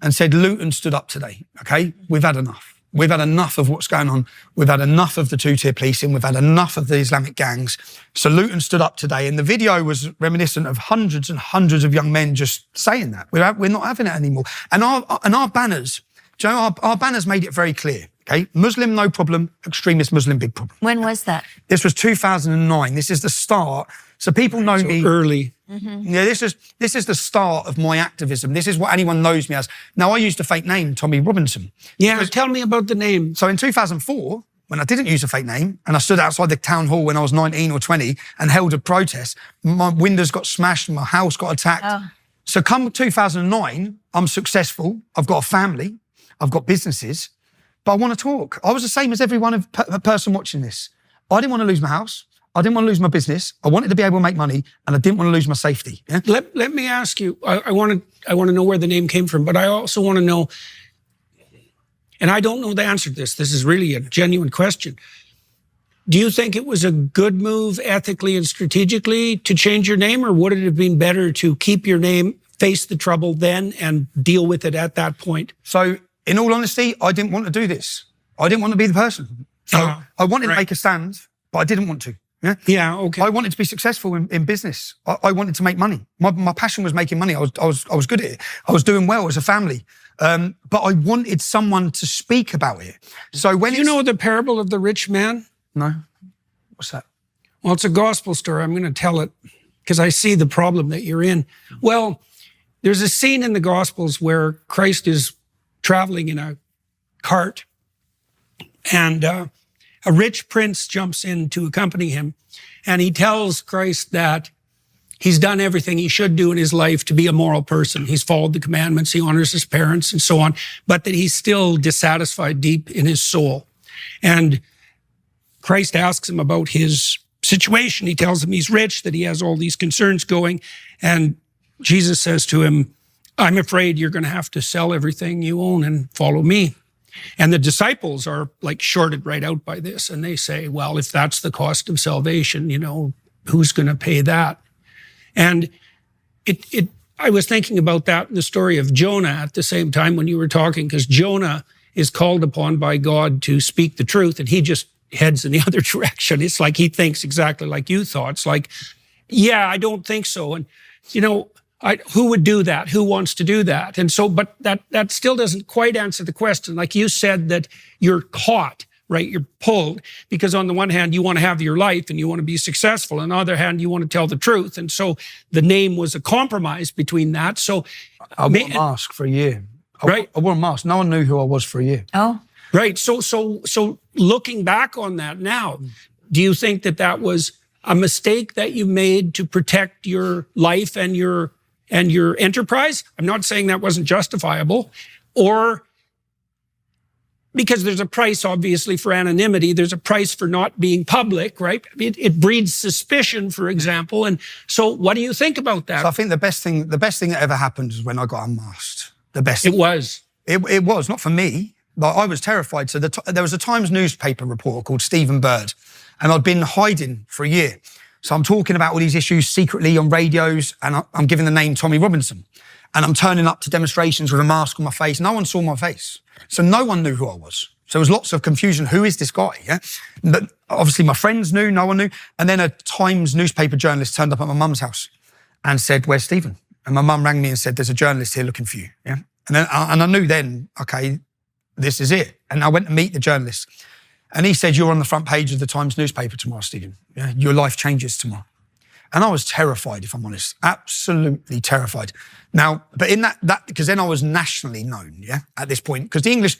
Speaker 1: and said, Luton stood up today, okay? We've had enough. We've had enough of what's going on. We've had enough of the two-tier policing. We've had enough of the Islamic gangs. So Luton stood up today, and the video was reminiscent of hundreds and hundreds of young men just saying that. We're not having it anymore. And our banners, do you know, our banners made it very clear. Okay, Muslim, no problem. Extremist Muslim, big problem.
Speaker 3: When was that?
Speaker 1: This was 2009. This is the start. So people know me
Speaker 2: early.
Speaker 1: Yeah, this is the start of my activism. This is what anyone knows me as. Now, I used a fake name, Tommy Robinson.
Speaker 2: Yeah, tell me about the name.
Speaker 1: So in 2004, when I didn't use a fake name and I stood outside the town hall when I was 19 or 20 and held a protest, my windows got smashed and my house got attacked.
Speaker 3: Oh.
Speaker 1: So come 2009, I'm successful. I've got a family. I've got businesses. But I want to talk. I was the same as every person watching this. I didn't want to lose my house. I didn't want to lose my business. I wanted to be able to make money, and I didn't want to lose my safety. Yeah?
Speaker 2: Let me ask you. I want to know where the name came from, but I also want to know. And I don't know the answer to this. This is really a genuine question. Do you think it was a good move ethically and strategically to change your name, or would it have been better to keep your name, face the trouble then, and deal with it at that point?
Speaker 1: So, in all honesty, I didn't want to do this. I didn't want to be the person. So I wanted to make a stand, but I didn't want to. Yeah.
Speaker 2: Yeah. Okay.
Speaker 1: I wanted to be successful in business. I wanted to make money. My passion was making money. I was good at it. I was doing well as a family. But I wanted someone to speak about it. So when
Speaker 2: you know the parable of the rich man?
Speaker 1: No. What's that?
Speaker 2: Well, it's a gospel story. I'm going to tell it because I see the problem that you're in. Well, there's a scene in the Gospels where Christ is traveling in a cart, and a rich prince jumps in to accompany him, and he tells Christ that he's done everything he should do in his life to be a moral person. He's followed the commandments, he honors his parents and so on, but that he's still dissatisfied deep in his soul. And Christ asks him about his situation. He tells him he's rich, that he has all these concerns going, and Jesus says to him, I'm afraid you're going to have to sell everything you own and follow me. And the disciples are like shorted right out by this. And they say, well, if that's the cost of salvation, you know, who's going to pay that? And I was thinking about that in the story of Jonah at the same time when you were talking, because Jonah is called upon by God to speak the truth, and he just heads in the other direction. It's like he thinks exactly like you thought. It's like, yeah, I don't think so. And, you know, who would do that? Who wants to do that? And so, but that still doesn't quite answer the question. Like you said, that you're caught, right? You're pulled, because on the one hand, you want to have your life and you want to be successful. On the other hand, you want to tell the truth. And so the name was a compromise between that. So
Speaker 1: I wore a mask for a year. I wore a mask. No one knew who I was for a year.
Speaker 3: Oh.
Speaker 2: Right. So looking back on that now, do you think that was a mistake that you made to protect your life and your enterprise? I'm not saying that wasn't justifiable, or because there's a price, obviously, for anonymity. There's a price for not being public, right? It breeds suspicion, for example. And so what do you think about that?
Speaker 1: So I think the best thing that ever happened was when I got unmasked. The best.
Speaker 2: It was.
Speaker 1: It was, not for me, but I was terrified. So there was a Times newspaper reporter called Stephen Bird, and I'd been hiding for a year. So I'm talking about all these issues secretly on radios, and I'm giving the name Tommy Robinson. And I'm turning up to demonstrations with a mask on my face. No one saw my face. So no one knew who I was. So there was lots of confusion. Who is this guy? Yeah. But obviously my friends knew, no one knew. And then a Times newspaper journalist turned up at my mum's house and said, "Where's Stephen?" And my mum rang me and said, "There's a journalist here looking for you." Yeah. And I knew then, okay, this is it. And I went to meet the journalist. And he said, "You're on the front page of the Times newspaper tomorrow, Stephen. Yeah, your life changes tomorrow." And I was terrified, if I'm honest, absolutely terrified. Now, but in that because then I was nationally known, yeah, at this point, because the English,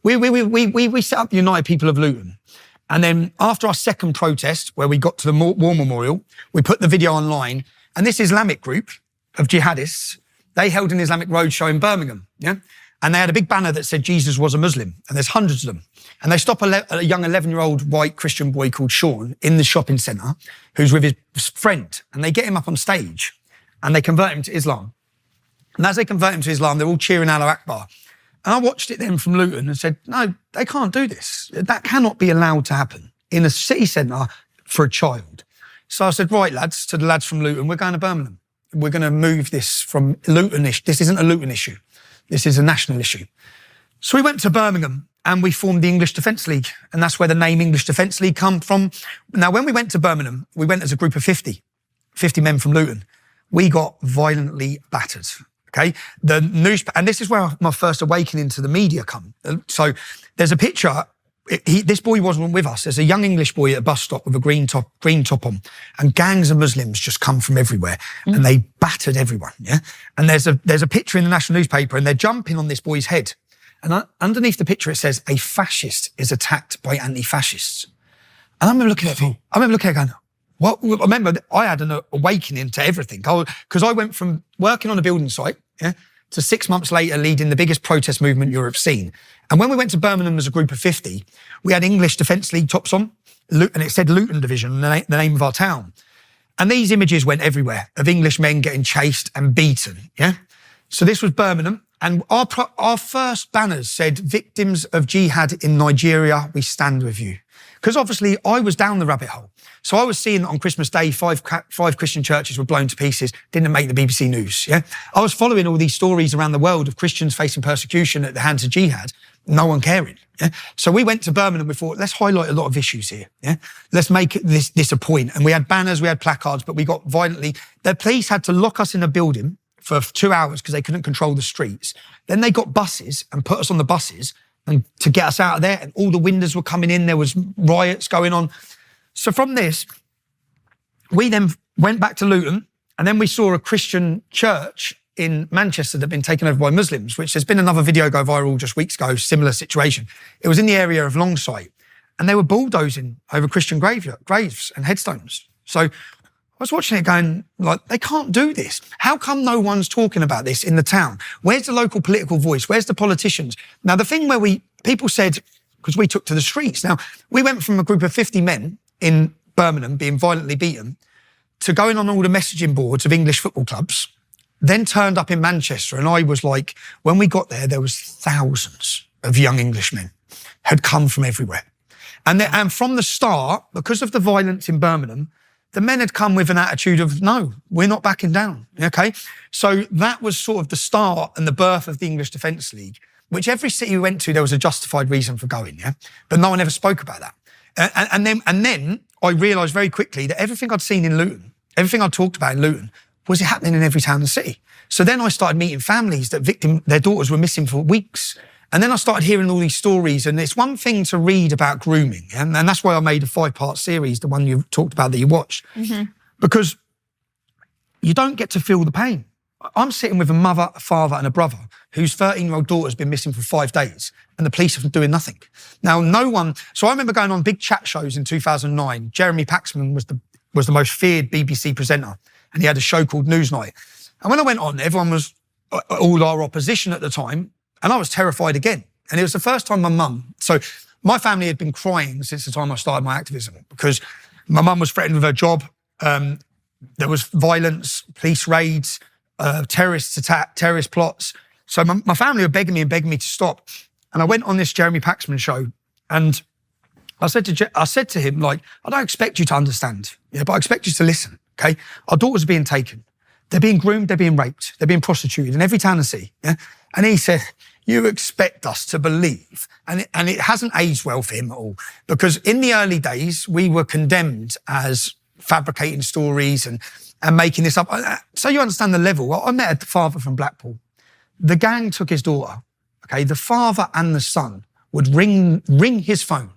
Speaker 1: we set up the United People of Luton. And then after our second protest, where we got to the War Memorial, we put the video online, and this Islamic group of jihadists, they held an Islamic roadshow in Birmingham, yeah? And they had a big banner that said Jesus was a Muslim, and there's hundreds of them. And they stop a young 11-year-old white Christian boy called Sean in the shopping centre, who's with his friend, and they get him up on stage, and they convert him to Islam. And as they convert him to Islam, they're all cheering Allah Akbar. And I watched it then from Luton and said, no, they can't do this. That cannot be allowed to happen in a city centre for a child. So I said, right, lads, to the lads from Luton, we're going to Birmingham. We're going to move this from Luton-ish. This isn't a Luton issue. This is a national issue. So we went to Birmingham and we formed the English Defence League. And that's where the name English Defence League come from. Now, when we went to Birmingham, we went as a group of 50 men from Luton. We got violently battered. Okay. And this is where my first awakening to the media come. So there's a picture. This boy wasn't with us. There's a young English boy at a bus stop with a green top on, and gangs of Muslims just come from everywhere and they battered everyone. Yeah. And there's a picture in the national newspaper and they're jumping on this boy's head. And underneath the picture, it says, "A fascist is attacked by anti-fascists." And I remember looking at it going, what? I remember I had an awakening to everything because I went from working on a building site, yeah, to 6 months later leading the biggest protest movement Europe's seen. And when we went to Birmingham as a group of 50, we had English Defence League tops on, and it said Luton Division, the name of our town. And these images went everywhere of English men getting chased and beaten, yeah? So this was Birmingham, and our first banners said, "Victims of jihad in Nigeria, we stand with you." Because obviously I was down the rabbit hole. So I was seeing that on Christmas Day, five Christian churches were blown to pieces, didn't make the BBC news, yeah? I was following all these stories around the world of Christians facing persecution at the hands of jihad, no one caring, yeah? So we went to Birmingham, we thought, let's highlight a lot of issues here, yeah? Let's make this a point. And we had banners, we had placards, but we got violently, the police had to lock us in a building for 2 hours because they couldn't control the streets. Then they got buses and put us on the buses and to get us out of there, and all the windows were coming in, there was riots going on. So from this, we then went back to Luton, and then we saw a Christian church in Manchester that had been taken over by Muslims, which there's been another video go viral just weeks ago, similar situation. It was in the area of Longsight, and they were bulldozing over Christian graves and headstones. So I was watching it going, like, they can't do this. How come no one's talking about this in the town? Where's the local political voice? Where's the politicians? Now, the thing where people said, because we took to the streets. Now, we went from a group of 50 men in Birmingham being violently beaten to going on all the messaging boards of English football clubs, then turned up in Manchester. And I was like, when we got there was thousands of young Englishmen had come from everywhere. And from the start, because of the violence in Birmingham, the men had come with an attitude of, no, we're not backing down, okay? So that was sort of the start and the birth of the English Defence League, which every city we went to, there was a justified reason for going, yeah? But no one ever spoke about that. And then I realised very quickly that everything I'd seen in Luton, everything I talked about in Luton, was happening in every town and city. So then I started meeting families that their daughters were missing for weeks. And then I started hearing all these stories, and it's one thing to read about grooming, and that's why I made a 5-part series, the one you talked about that you watched, because you don't get to feel the pain. I'm sitting with a mother, a father, and a brother whose 13-year-old daughter's been missing for 5 days, and the police have been doing nothing. Now, no one. So I remember going on big chat shows in 2009. Jeremy Paxman was the most feared BBC presenter, and he had a show called Newsnight. And when I went on, everyone was all our opposition at the time. And I was terrified again. And it was the first time so my family had been crying since the time I started my activism, because my mum was threatened with her job. There was violence, police raids, terrorist attack, terrorist plots. So my family were begging me to stop. And I went on this Jeremy Paxman show, and I said to him, like, I don't expect you to understand, but I expect you to listen, okay? Our daughters are being taken. They're being groomed, they're being raped, they're being prostituted in every town and city, yeah? And he said, you expect us to believe, and it hasn't aged well for him at all, because in the early days, we were condemned as fabricating stories and making this up. So you understand the level. I met a father from Blackpool. The gang took his daughter, okay? The father and the son would ring his phone,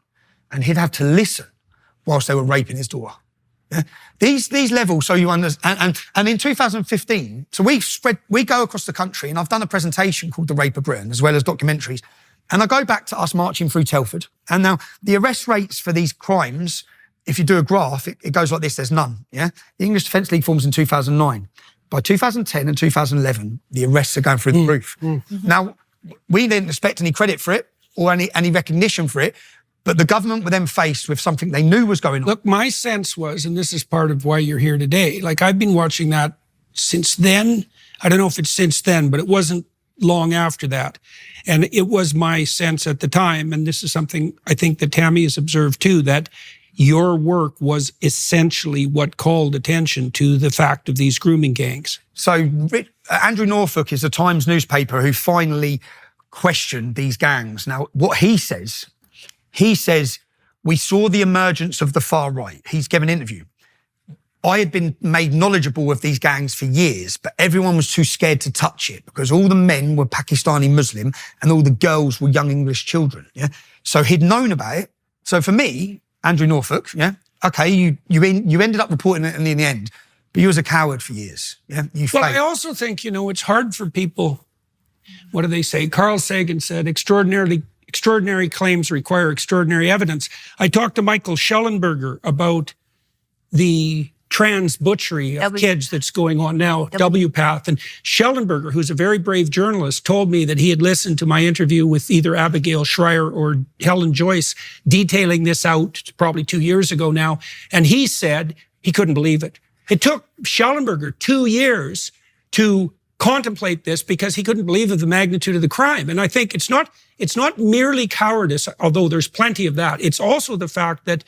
Speaker 1: and he'd have to listen whilst they were raping his daughter. Yeah? These levels, so you understand, and in 2015, so we go across the country, and I've done a presentation called The Rape of Britain, as well as documentaries, and I go back to us marching through Telford, and now the arrest rates for these crimes, if you do a graph, it goes like this, there's none, yeah? The English Defence League forms in 2009. By 2010 and 2011, the arrests are going through the roof. Now, we didn't expect any credit for it or any recognition for it, but the government were then faced with something they knew was going on.
Speaker 2: Look, my sense was, and this is part of why you're here today, like I've been watching that since then. I don't know if it's since then, but it wasn't long after that. And it was my sense at the time, and this is something I think that Tammy has observed too, that your work was essentially what called attention to the fact of these grooming gangs.
Speaker 1: So Andrew Norfolk is a Times newspaper who finally questioned these gangs. Now, what he says, we saw the emergence of the far right. He's given an interview. I had been made knowledgeable of these gangs for years, but everyone was too scared to touch it because all the men were Pakistani Muslim and all the girls were young English children. Yeah. So he'd known about it. So for me, Andrew Norfolk, yeah, okay, you ended up reporting it in the end, but you was a coward for years. Yeah.
Speaker 2: Well, I also think, it's hard for people. What do they say? Carl Sagan said, extraordinary claims require extraordinary evidence. I talked to Michael Schellenberger about the trans butchery of kids that's going on now, WPATH. And Schellenberger, who's a very brave journalist, told me that he had listened to my interview with either Abigail Schreier or Helen Joyce detailing this out probably 2 years ago now. And he said he couldn't believe it. It took Schellenberger 2 years to contemplate this because he couldn't believe of the magnitude of the crime. And I think it's not merely cowardice, although there's plenty of that. It's also the fact that,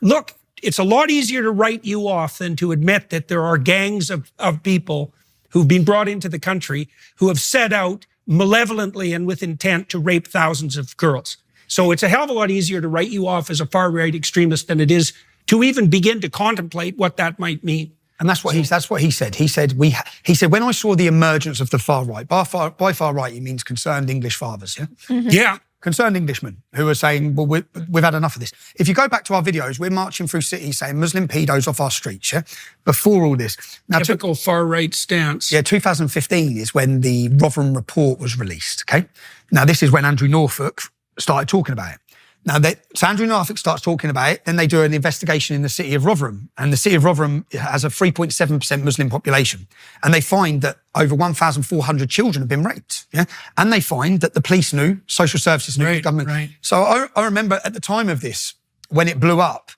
Speaker 2: look, it's a lot easier to write you off than to admit that there are gangs of people who've been brought into the country who have set out malevolently and with intent to rape thousands of girls. So it's a hell of a lot easier to write you off as a far-right extremist than it is to even begin to contemplate what that might mean.
Speaker 1: And that's what he said. He said, when I saw the emergence of the far right, by far right, he means concerned English fathers, yeah?
Speaker 3: Mm-hmm.
Speaker 2: Yeah.
Speaker 1: Concerned Englishmen who are saying, well, we've had enough of this. If you go back to our videos, we're marching through cities saying Muslim pedos off our streets, yeah? Before all this. Now,
Speaker 2: typical far-right stance.
Speaker 1: Yeah, 2015 is when the Rotherham report was released, okay? Now, this is when Andrew Norfolk started talking about it. Now, so Andrew Norfolk starts talking about it, then they do an investigation in the city of Rotherham, and the city of Rotherham has a 3.7% Muslim population, and they find that over 1,400 children have been raped, yeah? And they find that the police knew, social services knew, the government.
Speaker 2: Right.
Speaker 1: So I remember at the time of this, when it blew up,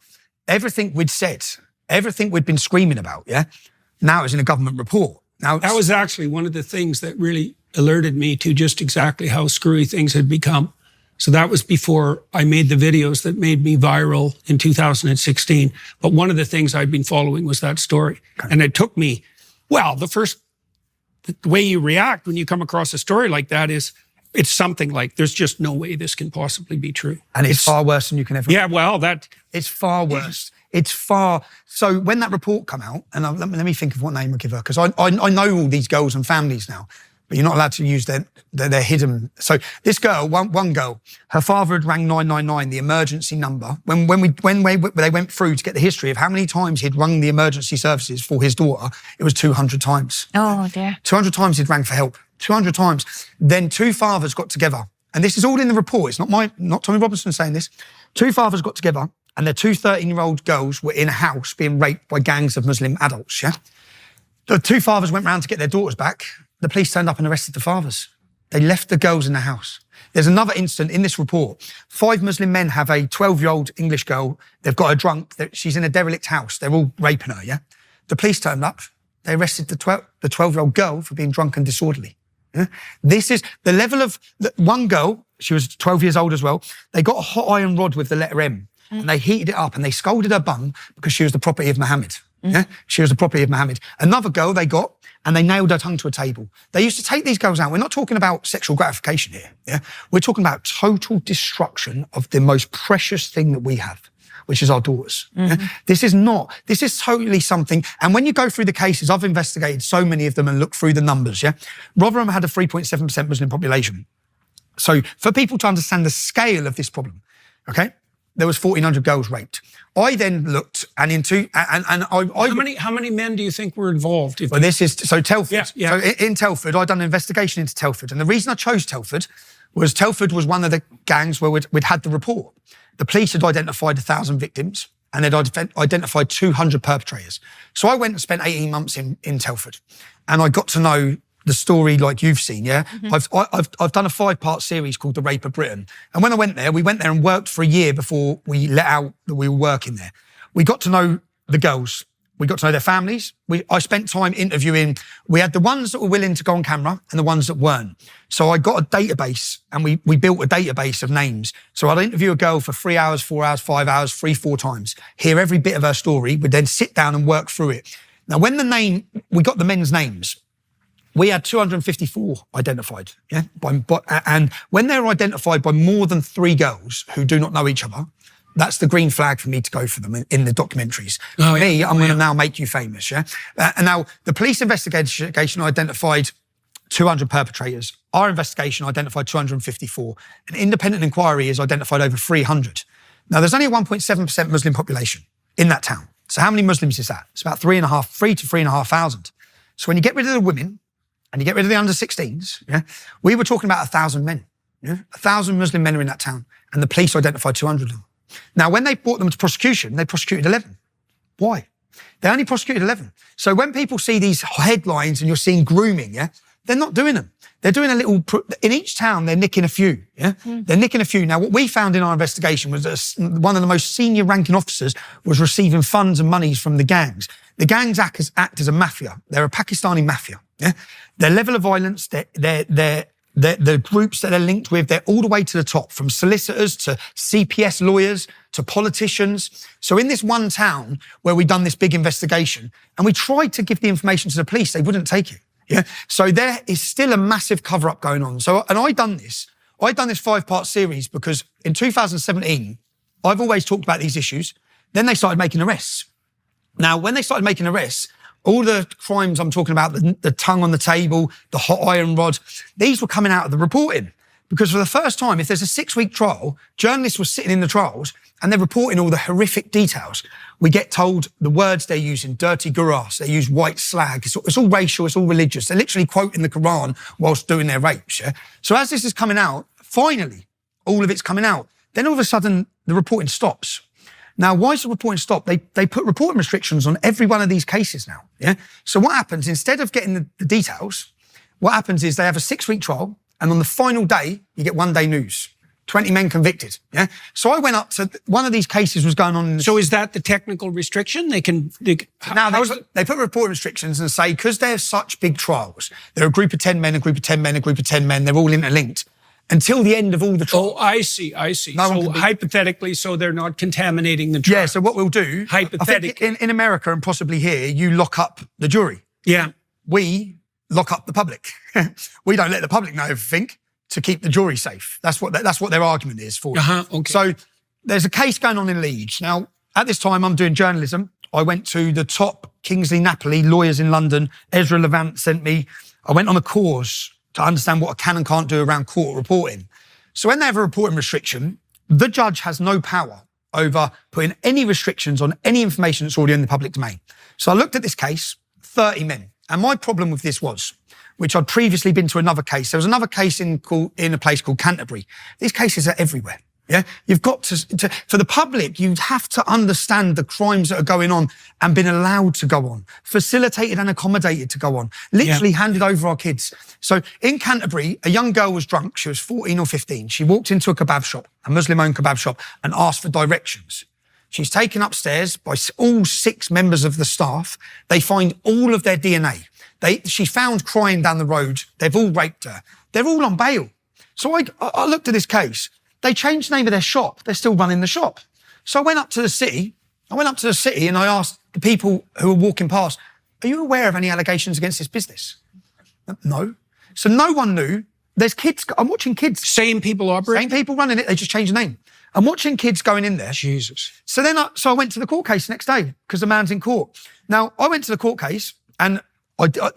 Speaker 1: everything we'd said, everything we'd been screaming about, yeah? Now it's in a government report. Now
Speaker 2: that was actually one of the things that really alerted me to just exactly how screwy things had become. So that was before I made the videos that made me viral in 2016. But one of the things I'd been following was that story. Okay. And it took me, the way you react when you come across a story like that is, it's something like, there's just no way this can possibly be true.
Speaker 1: And it's far worse than you can ever.
Speaker 2: Yeah, well,
Speaker 1: it's far worse. It's far. So when that report come out, and let me think of what name I give her, because I know all these girls and families now. But you're not allowed to use their hidden. So this girl, one girl, her father had rang 999, the emergency number. When they went through to get the history of how many times he'd rung the emergency services for his daughter, it was 200 times.
Speaker 3: Oh, dear.
Speaker 1: 200 times he'd rang for help. 200 times. Then two fathers got together, and this is all in the report. It's not Tommy Robinson saying this. Two fathers got together, and their two 13-year-old girls were in a house being raped by gangs of Muslim adults. Yeah, the two fathers went round to get their daughters back. The police turned up and arrested the fathers. They left the girls in the house. There's another incident in this report. 5 Muslim men have a 12-year-old English girl. They've got her drunk. She's in a derelict house. They're all raping her, yeah? The police turned up. They arrested the 12-year-old girl for being drunk and disorderly. Yeah? This is the level of... One girl, she was 12 years old as well, they got a hot iron rod with the letter M, and they heated it up and they scalded her bum because she was the property of Muhammad. Yeah, she was the property of Mohammed. Another girl they got, and they nailed her tongue to a table. They used to take these girls out. We're not talking about sexual gratification here. Yeah, we're talking about total destruction of the most precious thing that we have, which is our daughters. Yeah? This is totally something. And when you go through the cases, I've investigated so many of them and looked through the numbers. Yeah, Rotherham had a 3.7% Muslim population. So for people to understand the scale of this problem, okay, there was 1,400 girls raped. I then looked and
Speaker 2: How many men do you think were involved?
Speaker 1: Well, this is so Telford.
Speaker 2: Yeah.
Speaker 1: So in Telford, I'd done an investigation into Telford, and the reason I chose Telford was one of the gangs where we'd had the report. The police had identified 1,000 victims, and they'd identified 200 perpetrators. So I went and spent 18 months in Telford, and I got to know the story like you've seen, yeah? I've done a 5-part series called The Rape of Britain. And when I went there, we went there and worked for a year before we let out that we were working there. We got to know the girls. We got to know their families. I spent time interviewing. We had the ones that were willing to go on camera and the ones that weren't. So I got a database, and we built a database of names. So I'd interview a girl for 3 hours, 4 hours, 5 hours, 3-4 times, hear every bit of her story, we'd then sit down and work through it. Now, when we got the men's names, we had 254 identified, yeah? And when they're identified by more than 3 girls who do not know each other, that's the green flag for me to go for them in the documentaries. I'm going to now make you famous, yeah? And now, the police investigation identified 200 perpetrators. Our investigation identified 254. An independent inquiry has identified over 300. Now, there's only a 1.7% Muslim population in that town. So how many Muslims is that? It's about 3 to 3,500. So when you get rid of the women, and you get rid of the under-16s, yeah, we were talking about 1,000 men. Yeah? 1,000 Muslim men are in that town, and the police identified 200 of them. Now, when they brought them to prosecution, they prosecuted 11. Why? They only prosecuted 11. So when people see these headlines and you're seeing grooming, yeah, they're not doing them. They're doing a little, in each town, they're nicking a few, yeah? They're nicking a few. Now, what we found in our investigation was that one of the most senior ranking officers was receiving funds and monies from the gangs. The gangs act as a mafia. They're a Pakistani mafia, yeah? Their level of violence, the groups that they're linked with, they're all the way to the top, from solicitors to CPS lawyers to politicians. So in this one town where we'd done this big investigation, and we tried to give the information to the police, they wouldn't take it. Yeah. So there is still a massive cover-up going on. So, and I'd done this 5-part series because in 2017, I've always talked about these issues. Then they started making arrests. Now, when they started making arrests, all the crimes I'm talking about, the tongue on the table, the hot iron rod, these were coming out of the reporting. Because for the first time, if there's a 6-week trial, journalists were sitting in the trials and they're reporting all the horrific details. We get told the words they're using, dirty gurass, they use white slag. It's all racial, it's all religious. They're literally quoting the Quran whilst doing their rapes, yeah? So as this is coming out, finally, all of it's coming out. Then all of a sudden, the reporting stops. Now, why is the reporting stopped? They put reporting restrictions on every one of these cases now, yeah? So what happens, instead of getting the details, what happens is they have a 6-week trial, and on the final day, you get 1 day news. 20 men convicted, yeah? So I went up to, one of these cases was going on.
Speaker 2: So is that the technical restriction? They
Speaker 1: put reporting restrictions and say, because they're such big trials, they're a group of 10 men, a group of 10 men, a group of 10 men, they're all interlinked. Until the end of all the trials.
Speaker 2: Oh, I see. So hypothetically, so they're not contaminating the trial.
Speaker 1: Yeah, so what we'll do,
Speaker 2: hypothetically,
Speaker 1: I think in America and possibly here, you lock up the jury.
Speaker 2: Yeah.
Speaker 1: We lock up the public. We don't let the public know everything to keep the jury safe. That's what their argument is for.
Speaker 2: Okay.
Speaker 1: So there's a case going on in Leeds. Now, at this time, I'm doing journalism. I went to the top Kingsley Napoli lawyers in London. Ezra Levant sent me. I went on a course to understand what a can and can't do around court reporting. So when they have a reporting restriction, the judge has no power over putting any restrictions on any information that's already in the public domain. So I looked at this case, 30 men. And my problem with this was, which I'd previously been to another case. There was another case in a place called Canterbury. These cases are everywhere. Yeah, you've got to for the public, you have to understand the crimes that are going on and been allowed to go on, facilitated and accommodated to go on, literally handed over our kids. So in Canterbury, a young girl was drunk. She was 14 or 15. She walked into a kebab shop, a Muslim-owned kebab shop, and asked for directions. She's taken upstairs by all 6 members of the staff. They find all of their DNA. She found crying down the road. They've all raped her. They're all on bail. So I looked at this case. They changed the name of their shop. They're still running the shop. So I went up to the city and I asked, the people who are walking past, are you aware of any allegations against this business? No. So no one knew. There's kids. I'm watching kids.
Speaker 2: Same people operating?
Speaker 1: Same people running it. They just changed the name. I'm watching kids going in there.
Speaker 2: Jesus.
Speaker 1: So then I went to the court case the next day because the man's in court. Now, I went to the court case and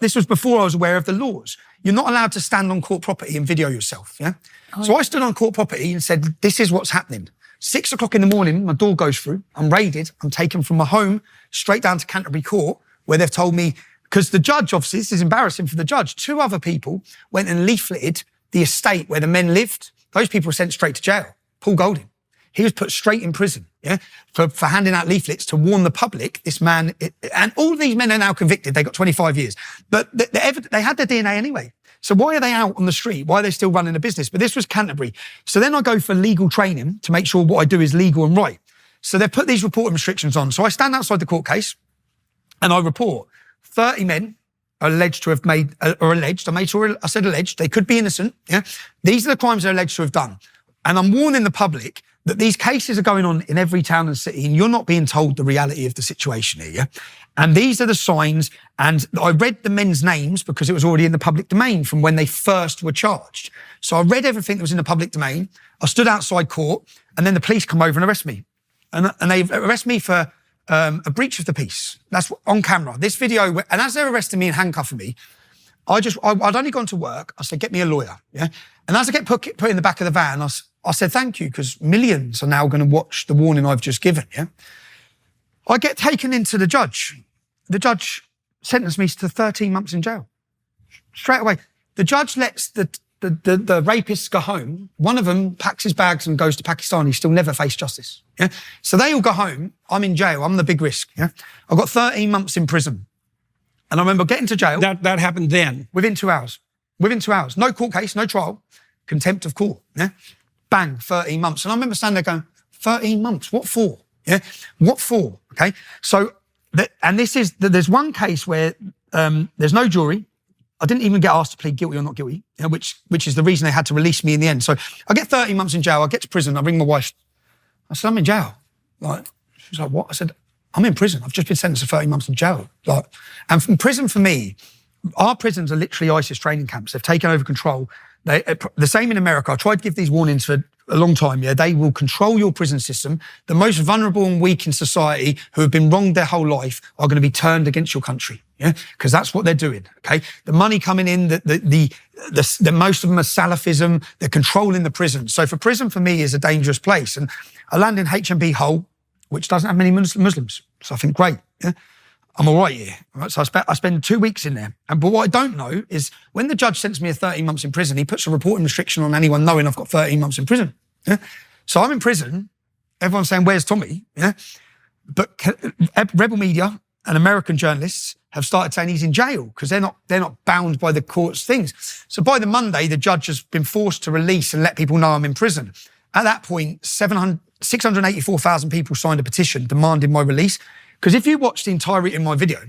Speaker 1: this was before I was aware of the laws. You're not allowed to stand on court property and video yourself, yeah? So I stood on court property and said, this is what's happening. 6 o'clock in the morning, my door goes through, I'm raided, I'm taken from my home straight down to Canterbury Court where they've told me, because the judge, obviously, this is embarrassing for the judge, 2 other people went and leafleted the estate where the men lived. Those people were sent straight to jail. Paul Golding. He was put straight in prison, yeah, for handing out leaflets to warn the public, this man, and all these men are now convicted. They got 25 years. But they had their DNA anyway. So why are they out on the street? Why are they still running a business? But this was Canterbury. So then I go for legal training to make sure what I do is legal and right. So they put these reporting restrictions on. So I stand outside the court case and I report 30 men are alleged to have made, or alleged, I made sure I said alleged, they could be innocent, yeah? These are the crimes they're alleged to have done. And I'm warning the public that these cases are going on in every town and city and you're not being told the reality of the situation here, yeah? And these are the signs, and I read the men's names because it was already in the public domain from when they first were charged. So I read everything that was in the public domain, I stood outside court, and then the police come over and arrest me. And they arrest me for a breach of the peace. That's on camera. This video, and as they're arresting me and handcuffing me, I'd only gone to work. I said, get me a lawyer, yeah? And as I get put in the back of the van, I said, thank you, because millions are now going to watch the warning I've just given, yeah? I get taken into the judge. The judge sentenced me to 13 months in jail. Straight away. The judge lets the rapists go home. One of them packs his bags and goes to Pakistan. He still never faced justice, yeah? So they all go home. I'm in jail. I'm the big risk, yeah? I got 13 months in prison. And I remember getting to jail.
Speaker 2: That happened then?
Speaker 1: Within 2 hours. Within 2 hours. No court case, no trial. Contempt of court, yeah? Bang, 13 months. And I remember standing there going, 13 months, what for? Yeah, what for? Okay, so, and this is, there's one case where there's no jury. I didn't even get asked to plead guilty or not guilty, you know, which is the reason they had to release me in the end. So I get 13 months in jail, I get to prison, I ring my wife. I said, I'm in jail. Like, she's like, what? I said, I'm in prison. I've just been sentenced to 13 months in jail. Like, and from prison for me, our prisons are literally ISIS training camps. They've taken over control. The same in America. I tried to give these warnings for a long time, yeah. They will control your prison system. The most vulnerable and weak in society who have been wronged their whole life are going to be turned against your country, yeah, because that's what they're doing, okay? The money coming in, the most of them are Salafism. They're controlling the prison. So for prison, for me, is a dangerous place. And I land in HMP Hull, which doesn't have many Muslims. So I think, great, yeah, I'm all right here. Right? So I spend 2 weeks in there. But what I don't know is when the judge sends me a 13 months in prison, he puts a reporting restriction on anyone knowing I've got 13 months in prison. Yeah? So I'm in prison. Everyone's saying, where's Tommy? Yeah. But Rebel Media and American journalists have started saying he's in jail because they're not bound by the court's things. So by the Monday, the judge has been forced to release and let people know I'm in prison. At that point, 684,000 people signed a petition demanding my release. Because if you watch the entirety of my video,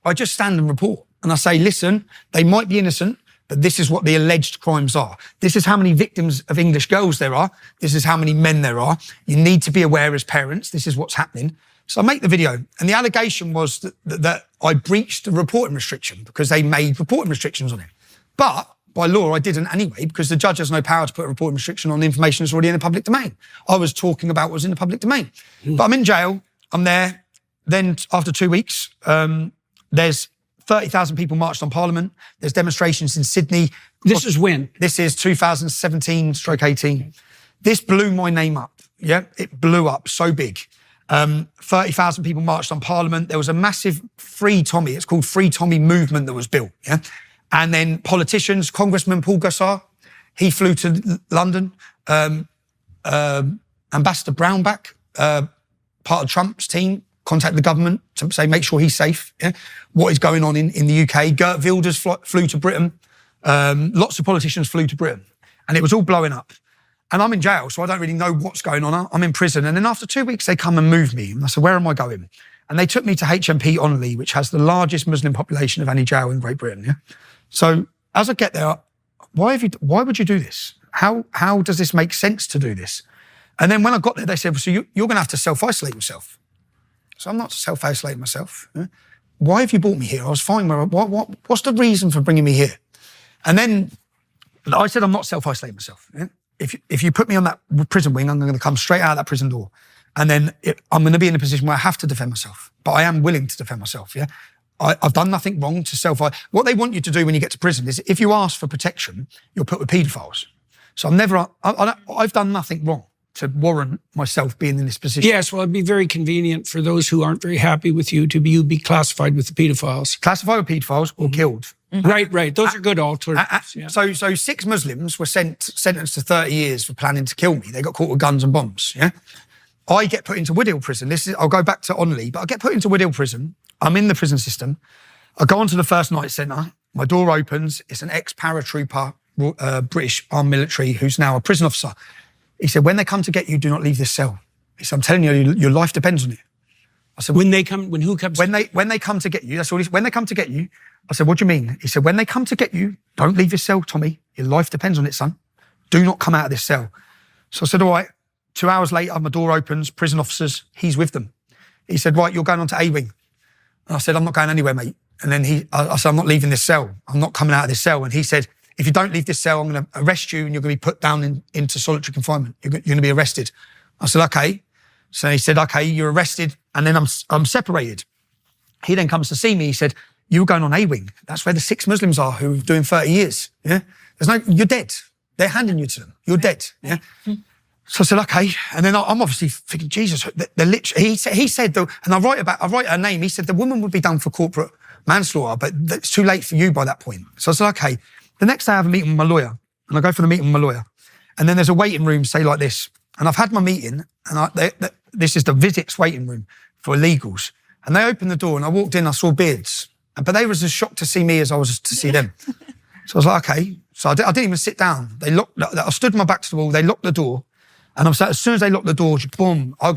Speaker 1: I just stand and report. And I say, listen, they might be innocent, but this is what the alleged crimes are. This is how many victims of English girls there are. This is how many men there are. You need to be aware as parents. This is what's happening. So I make the video. And the allegation was that I breached the reporting restriction because they made reporting restrictions on it. But by law, I didn't anyway, because the judge has no power to put a reporting restriction on information that's already in the public domain. I was talking about what was in the public domain. But I'm in jail. I'm there. Then after 2 weeks, there's 30,000 people marched on Parliament. There's demonstrations in Sydney.
Speaker 2: This is when?
Speaker 1: This is 2017/18. This blew my name up. Yeah, it blew up so big. 30,000 people marched on Parliament. There was a massive Free Tommy, it's called Free Tommy movement that was built. Yeah, and then politicians, Congressman Paul Gosar, he flew to London. Ambassador Brownback, part of Trump's team, contact the government to say, make sure he's safe. Yeah? What is going on in the UK? Geert Wilders flew to Britain. Lots of politicians flew to Britain. And it was all blowing up. And I'm in jail, so I don't really know what's going on. I'm in prison. And then after 2 weeks, they come and move me. And I said, where am I going? And they took me to HMP Onley, which has the largest Muslim population of any jail in Great Britain. Yeah? So as I get there, why would you do this? How does this make sense to do this? And then when I got there, they said, well, so you're going to have to self-isolate yourself. So I'm not self-isolating myself. Yeah? Why have you brought me here? I was fine. What's the reason for bringing me here? And then I said, I'm not self-isolating myself. Yeah? If you put me on that prison wing, I'm going to come straight out of that prison door. And then I'm going to be in a position where I have to defend myself. But I am willing to defend myself, yeah? I've done nothing wrong to what they want you to do when you get to prison is if you ask for protection, you're put with paedophiles. So I've done nothing wrong to warrant myself being in this position.
Speaker 2: Yes, well, it'd be very convenient for those who aren't very happy with you to be classified with the pedophiles.
Speaker 1: Classified with paedophiles or killed.
Speaker 2: Right. Those are good alternatives. Yeah.
Speaker 1: So 6 Muslims were sentenced to 30 years for planning to kill me. They got caught with guns and bombs, yeah? I get put into Woodhill prison. I'll go back to Onley, but I get put into Woodhill prison. I'm in the prison system. I go onto the first night centre. My door opens. It's an ex-paratrooper, British armed military, who's now a prison officer. He said, when they come to get you, do not leave this cell. He said, I'm telling you, your life depends on it. I said,
Speaker 2: when who comes?
Speaker 1: When they come to get you, that's all he said. When they come to get you, I said, what do you mean? He said, when they come to get you, don't leave this cell, Tommy. Your life depends on it, son. Do not come out of this cell. So I said, all right. 2 hours later, my door opens, prison officers, he's with them. He said, right, you're going on to A-Wing. And I said, I'm not going anywhere, mate. And then I said, I'm not leaving this cell. I'm not coming out of this cell. And he said, if you don't leave this cell, I'm going to arrest you and you're going to be put down into solitary confinement. You're going to be arrested. I said, okay. So he said, okay, you're arrested. And then I'm separated. He then comes to see me. He said, you were going on A-Wing. That's where the 6 Muslims are who are doing 30 years. Yeah. You're dead. They're handing you to them. You're dead. Yeah. So I said, okay. And then I'm obviously thinking, Jesus, they're literally, he said, and I write her name. He said, the woman would be done for corporate manslaughter, but it's too late for you by that point. So I said, okay. The next day I have a meeting with my lawyer and I go for the meeting with my lawyer. And then there's a waiting room, say like this. And I've had my meeting and this is the visits waiting room for illegals. And they opened the door and I walked in, I saw beards, but they was as shocked to see me as I was to see them. So I was like, okay. So I didn't even sit down. I stood with my back to the wall. They locked the door. And as soon as they locked the door, boom, I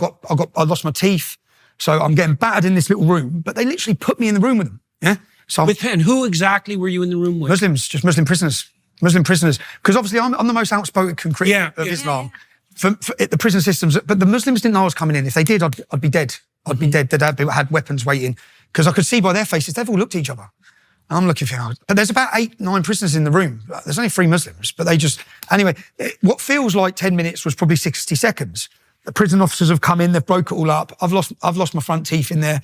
Speaker 1: lost my teeth. So I'm getting battered in this little room, but they literally put me in the room with them. Yeah. So
Speaker 2: and who exactly were you in the room with?
Speaker 1: Muslims, just Muslim prisoners. Because obviously I'm the most outspoken critic of Islam. For the prison systems, but the Muslims didn't know I was coming in. If they did, I'd be dead. I'd be dead. They'd had weapons waiting. Because I could see by their faces, they've all looked at each other. And I'm looking for, but there's about 8, 9 prisoners in the room. There's only 3 Muslims, but anyway, what feels like 10 minutes was probably 60 seconds. The prison officers have come in, they've broke it all up. I've lost my front teeth in there.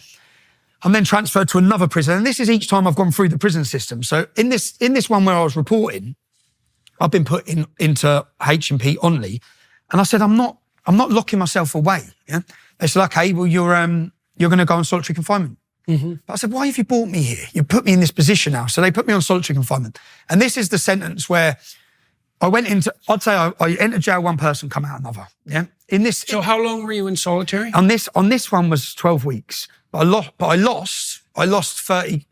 Speaker 1: I'm then transferred to another prison. And this is each time I've gone through the prison system. So in this one where I was reporting, I've been put into H&P Onley. And I said, I'm not locking myself away. Yeah. They said, okay, well, you're going to go on solitary confinement. Mm-hmm. But I said, why have you brought me here? You put me in this position now. So they put me on solitary confinement. And this is the sentence where I went into, I'd say I entered jail one person, come out another. Yeah.
Speaker 2: So how long were you in solitary?
Speaker 1: On this one was 12 weeks. But I lost 30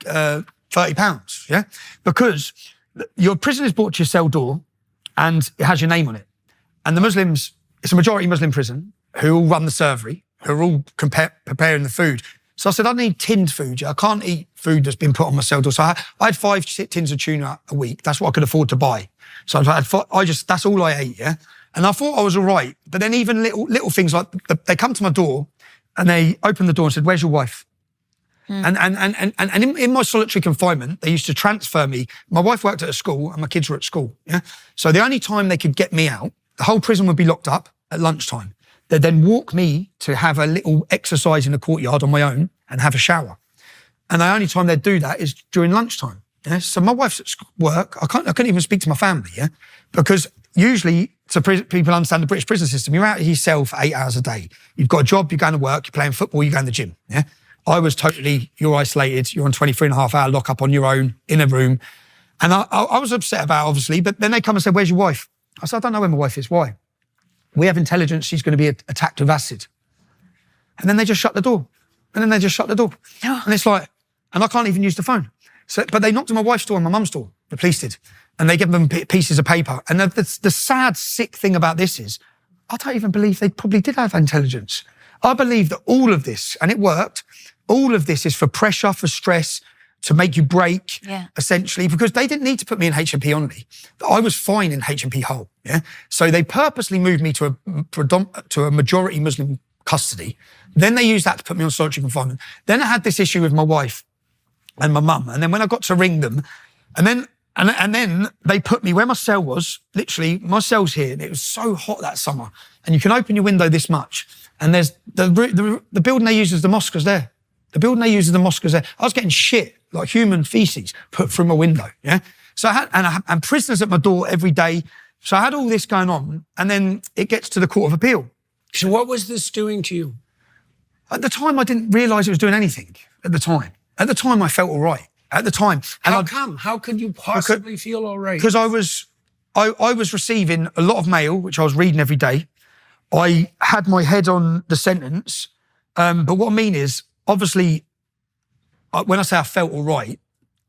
Speaker 1: pounds. Yeah. Because your prison is brought to your cell door and it has your name on it. And the Muslims, it's a majority Muslim prison who all run the servery, who are all preparing the food. So I said, I need tinned food. I can't eat food that's been put on my cell door. So I had 5 tins of tuna a week. That's what I could afford to buy. So that's all I ate, yeah? And I thought I was all right. But then even little things like, they come to my door and they opened the door and said, where's your wife? And in my solitary confinement, they used to transfer me. My wife worked at a school and my kids were at school, yeah? So the only time they could get me out, the whole prison would be locked up at lunchtime. They'd then walk me to have a little exercise in the courtyard on my own and have a shower. And the only time they'd do that is during lunchtime. Yeah? So my wife's at work. I couldn't even speak to my family, yeah? Because usually, so people understand the British prison system, you're out of your cell for 8 hours a day. You've got a job, you're going to work, you're playing football, you're going to the gym, yeah? I was totally, you're isolated, you're on 23.5-hour lockup on your own in a room. And I was upset about it, obviously, but then they come and say, where's your wife? I said, I don't know where my wife is. Why? We have intelligence she's going to be attacked with acid. And then they just shut the door. And it's like, and I can't even use the phone. So, but they knocked on my wife's door and my mum's door, the police did. And they gave them pieces of paper. And the sad, sick thing about this is, I don't even believe they probably did have intelligence. I believe that all of this, and it worked, all of this is for pressure, for stress, to make you break, essentially, because they didn't need to put me in H&P Onley. I was fine in H&P Hull, yeah? So they purposely moved me to a majority Muslim custody. Then they used that to put me on solitary confinement. Then I had this issue with my wife and my mum. And then when I got to ring them, and then they put me where my cell was. Literally, my cell's here, and it was so hot that summer. And you can open your window this much, and there's the building they use as the mosque is there. The building they use as the mosque is there. I was getting shit, like human feces, put through my window. Yeah. So I had prisoners at my door every day. So I had all this going on, and then it gets to the Court of Appeal.
Speaker 2: So what was this doing to you?
Speaker 1: At the time, I didn't realise it was doing anything. At the time, I felt all right. At the time, and
Speaker 2: How come? How could you possibly feel all right?
Speaker 1: because I was receiving a lot of mail, which I was reading every day. I had my head on the sentence, but what I mean is, obviously, when I say I felt all right,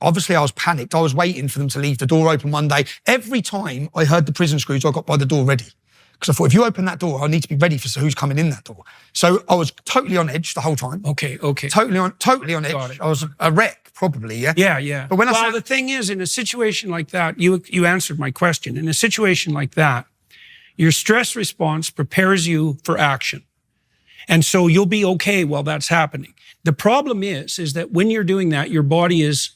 Speaker 1: obviously I was panicked. I was waiting for them to leave the door open one day. Every time I heard the prison screws, I got by the door ready. Because I thought, if you open that door, I need to be ready for who's coming in that door. So I was totally on edge the whole time.
Speaker 2: Okay.
Speaker 1: Totally on edge.
Speaker 2: Got it.
Speaker 1: I was a wreck, probably, yeah?
Speaker 2: Yeah.
Speaker 1: But when
Speaker 2: the thing is, in a situation like that, you answered my question. In a situation like that, your stress response prepares you for action. And so you'll be okay while that's happening. The problem is that when you're doing that, your body is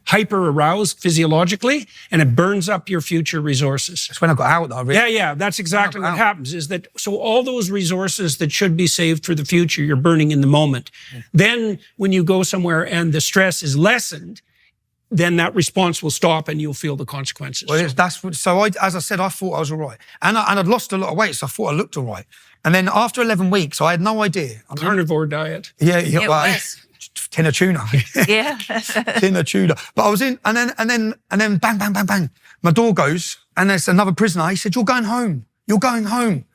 Speaker 2: hyper aroused physiologically, and it burns up your future resources.
Speaker 1: That's when I got out, though.
Speaker 2: Yeah, that's exactly what happens, is that, so all those resources that should be saved for the future, you're burning in the moment. Yeah. Then when you go somewhere and the stress is lessened, then that response will stop and you'll feel the consequences.
Speaker 1: Well, as I said, I thought I was all right. And I'd lost a lot of weight, so I thought I looked all right. And then after 11 weeks, I had no idea.
Speaker 2: Carnivore diet.
Speaker 3: Yeah, it was.
Speaker 1: Tin of tuna.
Speaker 3: Yeah.
Speaker 1: Tin of tuna. But I was in, and then bang, bang, bang, bang. My door goes, and there's another prisoner. He said, "You're going home. You're going home."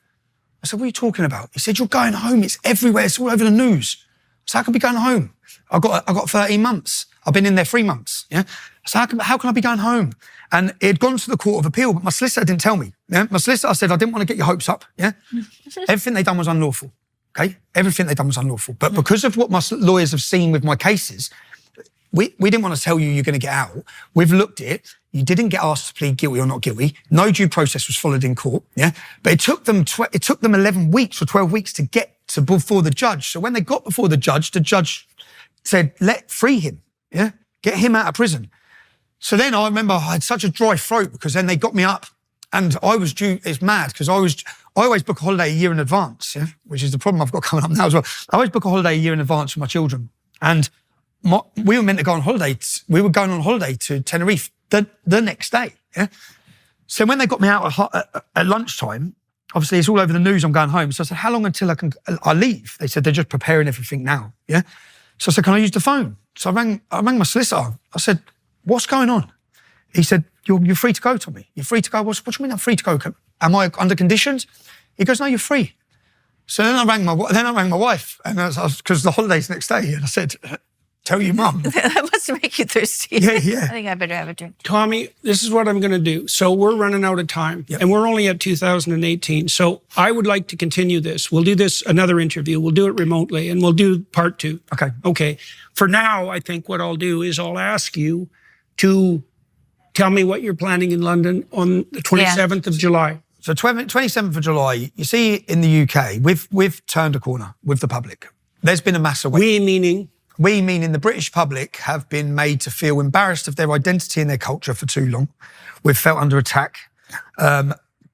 Speaker 1: I said, "What are you talking about?" He said, "You're going home. It's everywhere. It's all over the news." So how can I be going home? I got 13 months. I've been in there 3 months. Yeah. So how can I be going home? And it had gone to the Court of Appeal, but my solicitor didn't tell me. Yeah. My solicitor said, "I didn't want to get your hopes up." Yeah. Everything they done was unlawful. Okay, everything they've done was unlawful. But because of what my lawyers have seen with my cases, we didn't want to tell you you're going to get out. We've looked at it. You didn't get asked to plead guilty or not guilty. No due process was followed in court. Yeah, but it took them 11 weeks or 12 weeks to get to before the judge. So when they got before the judge said, free him. Yeah, get him out of prison. So then I remember I had such a dry throat because then they got me up. And I was due, it's mad, because I always book a holiday a year in advance, yeah? Which is the problem I've got coming up now as well. I always book a holiday a year in advance for my children. And we were meant to go on holiday. We were going on holiday to Tenerife the next day, yeah? So when they got me out at lunchtime, obviously it's all over the news, I'm going home. So I said, how long until I leave? They said, they're just preparing everything now, yeah? So I said, can I use the phone? So I rang my solicitor. I said, what's going on? He said, you're free to go, Tommy. You're free to go. What do you mean I'm free to go? Am I under conditions? He goes, no, you're free. So then I rang my wife, and because the holiday's next day, and I said, tell your mum.
Speaker 3: That must make you thirsty.
Speaker 1: Yeah.
Speaker 3: I think I better have a drink.
Speaker 2: Tommy, this is what I'm going to do. So we're running out of time, and we're only at 2018. So I would like to continue this. We'll do this another interview. We'll do it remotely, and we'll do part 2. Okay. For now, I think what I'll do is I'll ask you to tell me what you're planning in London on the 27th of July.
Speaker 1: So 27th of July, you see in the UK, we've turned a corner with the public. There's been a mass awakening. We meaning the British public have been made to feel embarrassed of their identity and their culture for too long. We've felt under attack.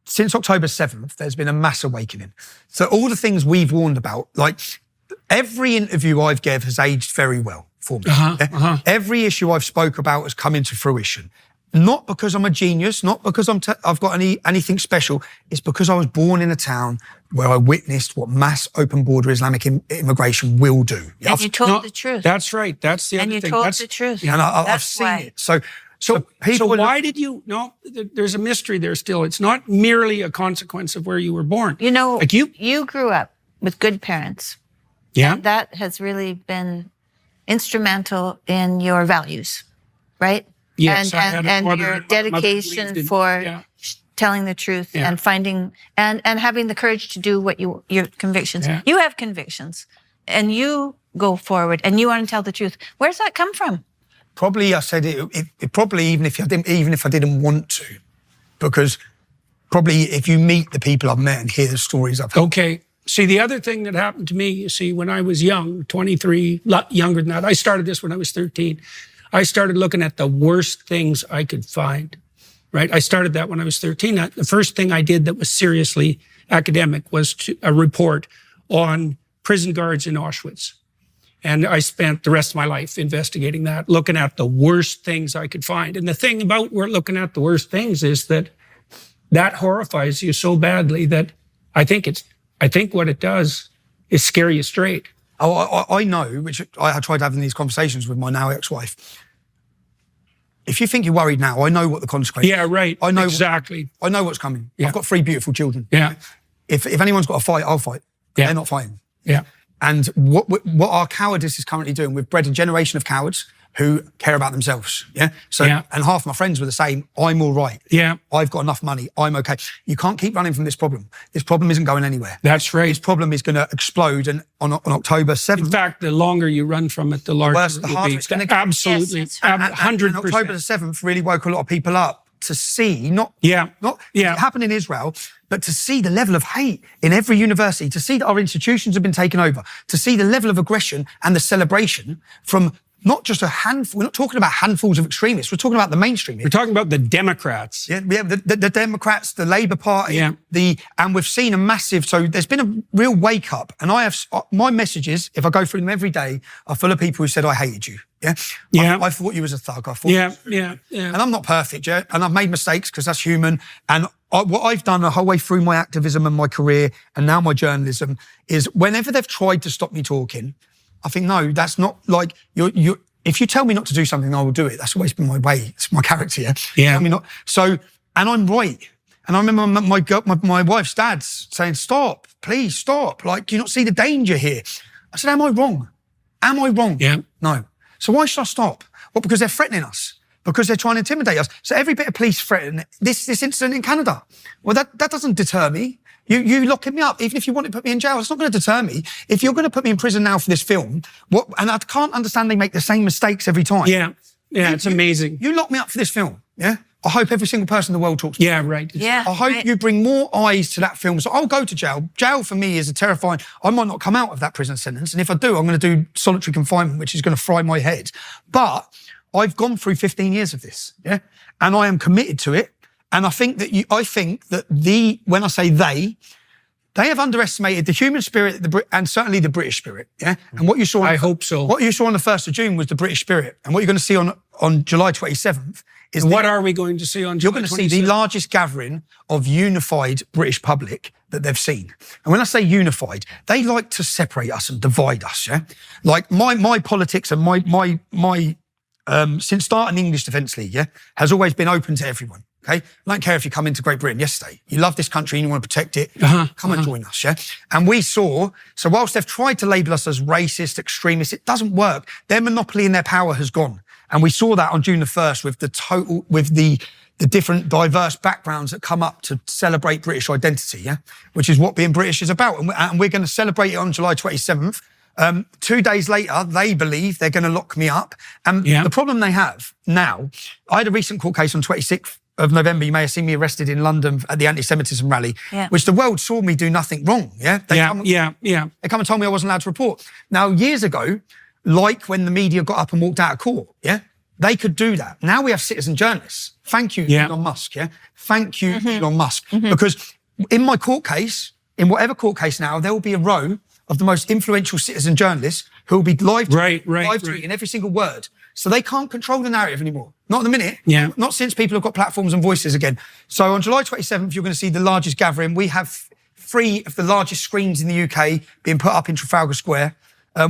Speaker 1: Since October 7th, there's been a mass awakening. So all the things we've warned about, like every interview I've given has aged very well for me. Every issue I've spoke about has come into fruition. Not because I'm a genius, not because I've got anything special. It's because I was born in a town where I witnessed what mass open border Islamic immigration will do.
Speaker 3: And you told the truth.
Speaker 2: That's right. That's the other thing.
Speaker 3: And you told the truth.
Speaker 1: And I've seen it. So
Speaker 2: why did you? No, there's a mystery there still. It's not merely a consequence of where you were born.
Speaker 3: You know,
Speaker 2: like
Speaker 3: you grew up with good parents.
Speaker 2: Yeah,
Speaker 3: and that has really been instrumental in your values, right?
Speaker 2: Yes,
Speaker 3: and your dedication for telling the truth and finding and having the courage to do what your convictions. Yeah. You have convictions, and you go forward, and you want to tell the truth. Where's that come from?
Speaker 1: Probably, I said it probably even if I didn't want to, because probably if you meet the people I've met and hear the stories I've heard.
Speaker 2: Okay. See, the other thing that happened to me, you see, when I was young, 23, younger than that, I started this when I was 13. I started looking at the worst things I could find, right? I started that when I was 13. The first thing I did that was seriously academic was a report on prison guards in Auschwitz. And I spent the rest of my life investigating that, looking at the worst things I could find. And the thing about looking at the worst things is that horrifies you so badly that I think what it does is scare you straight.
Speaker 1: Oh, I know, which I tried having these conversations with my now ex-wife. If you think you're worried now, I know what the consequences.
Speaker 2: Yeah, right.
Speaker 1: I know
Speaker 2: exactly.
Speaker 1: I know what's coming.
Speaker 2: Yeah.
Speaker 1: I've got 3 beautiful children.
Speaker 2: Yeah.
Speaker 1: If anyone's got to fight, I'll fight.
Speaker 2: Yeah.
Speaker 1: They're not fighting.
Speaker 2: Yeah.
Speaker 1: And what our cowardice is currently doing, we've bred a generation of cowards who care about themselves. Yeah. So, and half my friends were the same. I'm all right.
Speaker 2: Yeah.
Speaker 1: I've got enough money. I'm okay. You can't keep running from this problem. This problem isn't going anywhere.
Speaker 2: That's right.
Speaker 1: This problem is going to explode. And on October 7th.
Speaker 2: In fact, the longer you run from it, the larger it will be. Absolutely.
Speaker 3: Yes,
Speaker 2: 100%.
Speaker 1: And October the 7th really woke a lot of people up to see, not it happened in Israel, but to see the level of hate in every university, to see that our institutions have been taken over, to see the level of aggression and the celebration from not just a handful. We're not talking about handfuls of extremists. We're talking about the mainstream.
Speaker 2: We're talking about the Democrats.
Speaker 1: Yeah, the Democrats, the Labour Party, and we've seen a massive. So there's been a real wake up, and I have my messages. If I go through them every day, are full of people who said I hated you. Yeah, I thought you was a thug. I thought, and I'm not perfect, yeah, and I've made mistakes because that's human. And what I've done the whole way through my activism and my career, and now my journalism, is whenever they've tried to stop me talking, I think, no, that's not like you. If you tell me not to do something, I will do it. That's always been my way. It's my character. Yeah. Tell me not. So, and I'm right. And I remember my wife's dad saying, "Stop, please stop. Like, do you not see the danger here?" I said, "Am I wrong? Am I wrong?"
Speaker 2: Yeah.
Speaker 1: No. So why should I stop? Well, because they're threatening us. Because they're trying to intimidate us. So every bit of police threaten this incident in Canada. Well, that doesn't deter me. You locking me up, even if you want to put me in jail, it's not going to deter me. If you're going to put me in prison now for this film, and I can't understand they make the same mistakes every time.
Speaker 2: Yeah, it's amazing.
Speaker 1: You lock me up for this film, yeah? I hope every single person in the world talks to me.
Speaker 2: Yeah, right.
Speaker 3: Yeah.
Speaker 1: I hope you bring more eyes to that film. So I'll go to jail. Jail for me is a terrifying, I might not come out of that prison sentence. And if I do, I'm going to do solitary confinement, which is going to fry my head. But I've gone through 15 years of this, yeah? And I am committed to it. And I think that when I say they have underestimated the human spirit and certainly the British spirit, yeah? And what you saw...
Speaker 2: I hope so.
Speaker 1: What you saw on the 1st of June was the British spirit. And what you're going to see on July 27th is...
Speaker 2: What are we going to see on July 27th?
Speaker 1: You're going to see the largest gathering of unified British public that they've seen. And when I say unified, they like to separate us and divide us, yeah? Like my politics and my since starting English Defence League, yeah, has always been open to everyone. Okay, I don't care if you come into Great Britain yesterday. You love this country and you want to protect it. Come and join us, yeah. And we saw. So whilst they've tried to label us as racist, extremists, it doesn't work. Their monopoly and their power has gone. And we saw that on June the 1st with the different diverse backgrounds that come up to celebrate British identity, yeah, which is what being British is about. And we're going to celebrate it on July 27th. 2 days later, they believe they're going to lock me up. And the problem they have now, I had a recent court case on 26th of November. You may have seen me arrested in London at the anti-Semitism rally, which the world saw me do nothing wrong. Yeah, They come and told me I wasn't allowed to report. Now, years ago, like when the media got up and walked out of court, yeah, they could do that. Now we have citizen journalists. Thank you, Elon Musk. Yeah, thank you, Elon Musk, because in my court case, in whatever court case now, there will be a row of the most influential citizen journalists who will be live tweeting every single word. So they can't control the narrative anymore. Not at the minute. Yeah. Not since people have got platforms and voices again. So on July 27th, you're going to see the largest gathering. We have 3 of the largest screens in the UK being put up in Trafalgar Square.